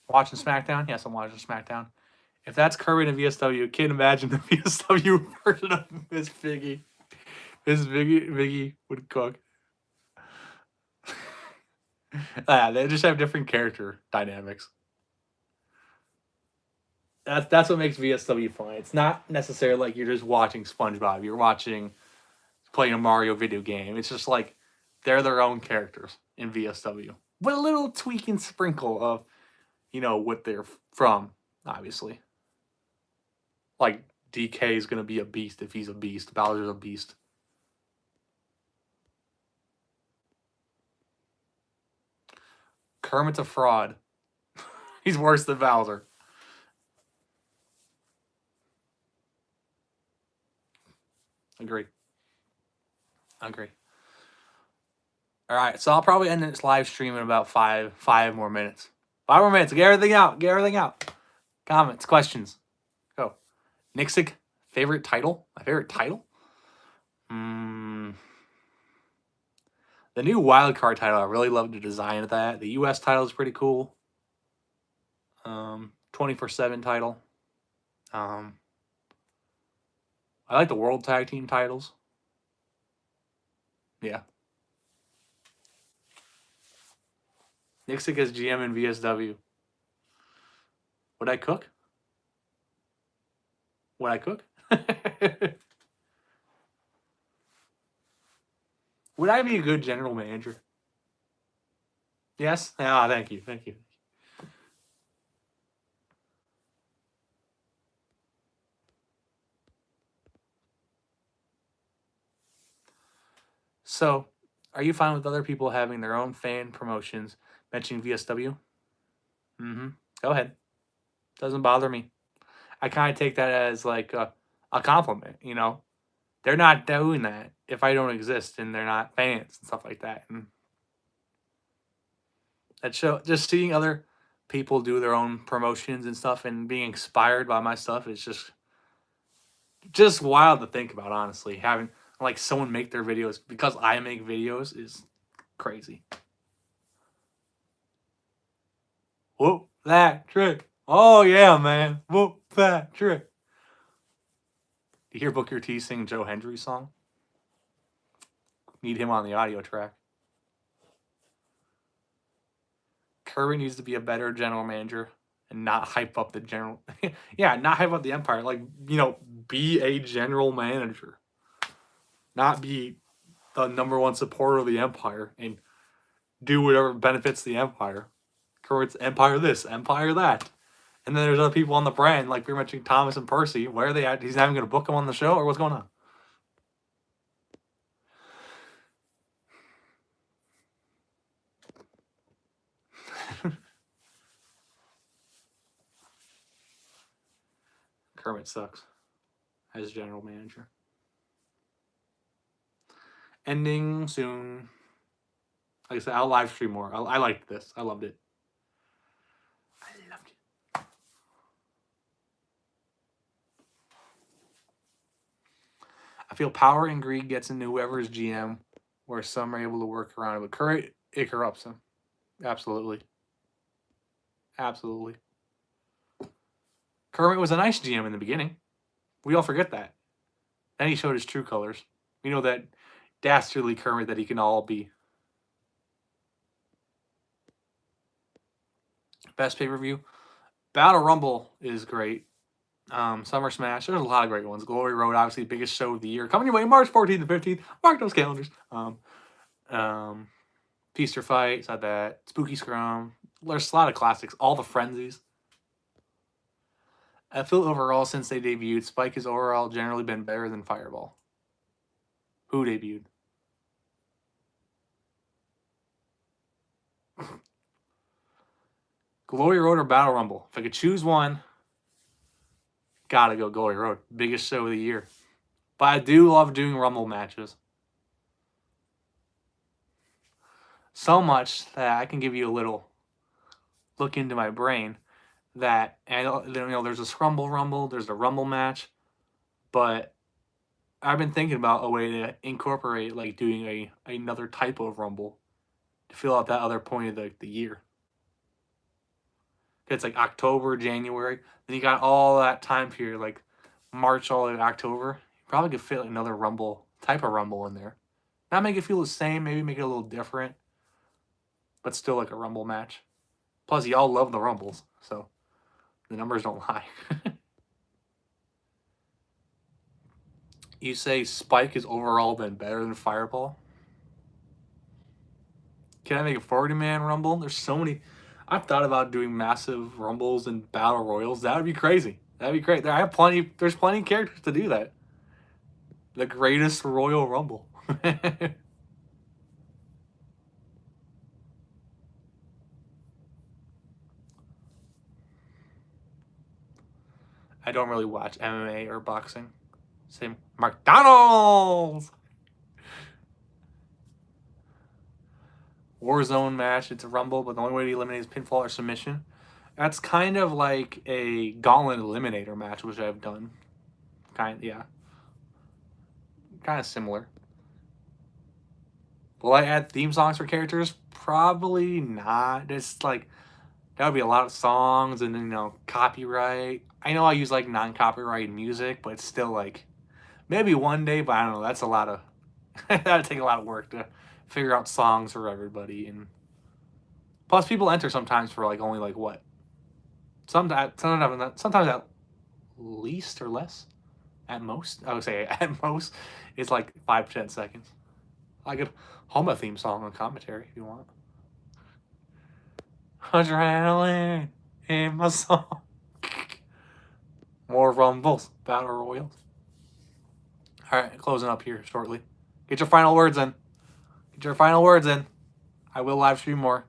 Watching SmackDown? Yes, I'm watching SmackDown. If that's Kermit and VSW, can't imagine the VSW version of Miss Piggy. Miss Piggy would cook. They just have different character dynamics. That's what makes VSW fun. It's not necessarily like you're just watching SpongeBob. You're playing a Mario video game. It's just like they're their own characters in VSW with a little tweak and sprinkle of, what they're from, obviously. Like DK is gonna be a beast if he's a beast. Bowser's a beast. Kermit's a fraud. He's worse than Bowser. Agree. All right, so I'll probably end this live stream in about five more minutes. 5 more minutes. Get everything out. Comments, questions. Go. Nicsick, favorite title? My favorite title? The new wildcard title, I really love the design of that. The US title is pretty cool. 24/7 title. I like the World Tag Team titles. Yeah. Nicsick as GM in VSW. Would I cook? Would I be a good general manager? Yes? Ah, thank you. So, are you fine with other people having their own fan promotions mentioning VSW? Go ahead. Doesn't bother me. I kind of take that as like a compliment, They're not doing that if I don't exist and they're not fans and stuff like that. And just seeing other people do their own promotions and stuff and being inspired by my stuff is just wild to think about, honestly. Having like someone make their videos because I make videos is crazy. Whoop that trick. Oh yeah, man. Whoop that trick. Do you hear Booker T sing Joe Hendry's song? Need him on the audio track. Kirby needs to be a better general manager and not hype up the general. Yeah, not hype up the Empire. Like, be a general manager. Not be the #1 supporter of the Empire and do whatever benefits the Empire. Kermit's Empire this, Empire that. And then there's other people on the brand, like pretty much Thomas and Percy. Where are they at? He's not even going to book them on the show, or what's going on? Kermit sucks as general manager. Ending soon. Like I said, I'll live stream more. I liked this. I loved it. I loved it. I feel power and greed gets into whoever's GM, where some are able to work around it. But Curry, it corrupts him. Absolutely. Absolutely. Kermit was a nice GM in the beginning. We all forget that. Then he showed his true colors. We know that dastardly Kermit that he can all be. Best pay-per-view. Battle Rumble is great. Summer Smash. There's a lot of great ones. Glory Road, obviously, biggest show of the year. Coming your way March 14th and 15th. Mark those calendars. Feast or Fight. Said that. Spooky Scrum. There's a lot of classics. All the Frenzies. I feel overall, since they debuted, Spike has overall generally been better than Fireball. Who debuted? Glory Road or Battle Rumble? If I could choose one, gotta go Glory Road. Biggest show of the year. But I do love doing Rumble matches. So much that I can give you a little look into my brain. That, and there's a Scrumble Rumble, there's a Rumble match, but I've been thinking about a way to incorporate, like, doing another type of Rumble to fill out that other point of the year. It's like October, January, then you got all that time period, like March all the way to October. You probably could fit another Rumble, type of Rumble in there. Not make it feel the same, maybe make it a little different, but still like a Rumble match. Plus, y'all love the Rumbles, so the numbers don't lie. You say Spike has overall been better than Fireball? Can I make a 40-man Rumble? There's so many. I've thought about doing massive Rumbles and Battle Royals. That would be crazy. That'd be great. There's plenty of characters to do that. The greatest Royal Rumble. I don't really watch MMA or boxing. Same. McDonald's! Warzone match. It's a Rumble, but the only way to eliminate is pinfall or submission. That's kind of like a Gauntlet Eliminator match, which I've done. Yeah. Kind of similar. Will I add theme songs for characters? Probably not. It's like, that would be a lot of songs and then, copyright. I know I use like non-copyright music, but it's still like, maybe one day, but I don't know. That's a lot of, that would take a lot of work to figure out songs for everybody. And plus people enter sometimes for like only like what? Sometimes at least or less. At most, I would say at most, it's like 5 to 10 seconds. I could hum a theme song on commentary if you want. Adrenaline in my song. More Rumbles, Battle Royals. Alright, closing up here shortly. Get your final words in. I will live stream more.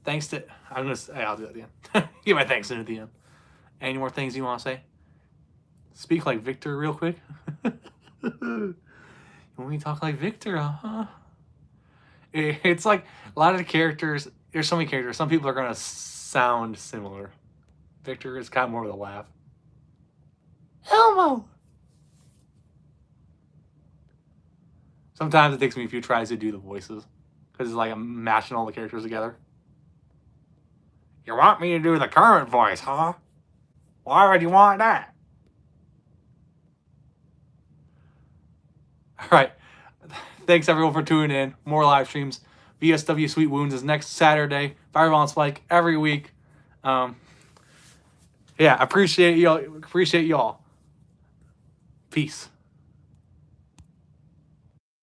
Thanks to... I'll do that at the end. Get my thanks in at the end. Any more things you want to say? Speak like Victor real quick. You want me to talk like Victor, huh? It's like a lot of the characters... There's so many characters. Some people are going to sound similar. Victor is kind of more of a laugh. Elmo! Sometimes it takes me a few tries to do the voices. Because it's like I'm mashing all the characters together. You want me to do the current voice, huh? Why would you want that? Alright. Thanks everyone for tuning in. More live streams. VSW Sweet Wounds is next Saturday. Fireball and Spike every week. Yeah, appreciate y'all. Peace.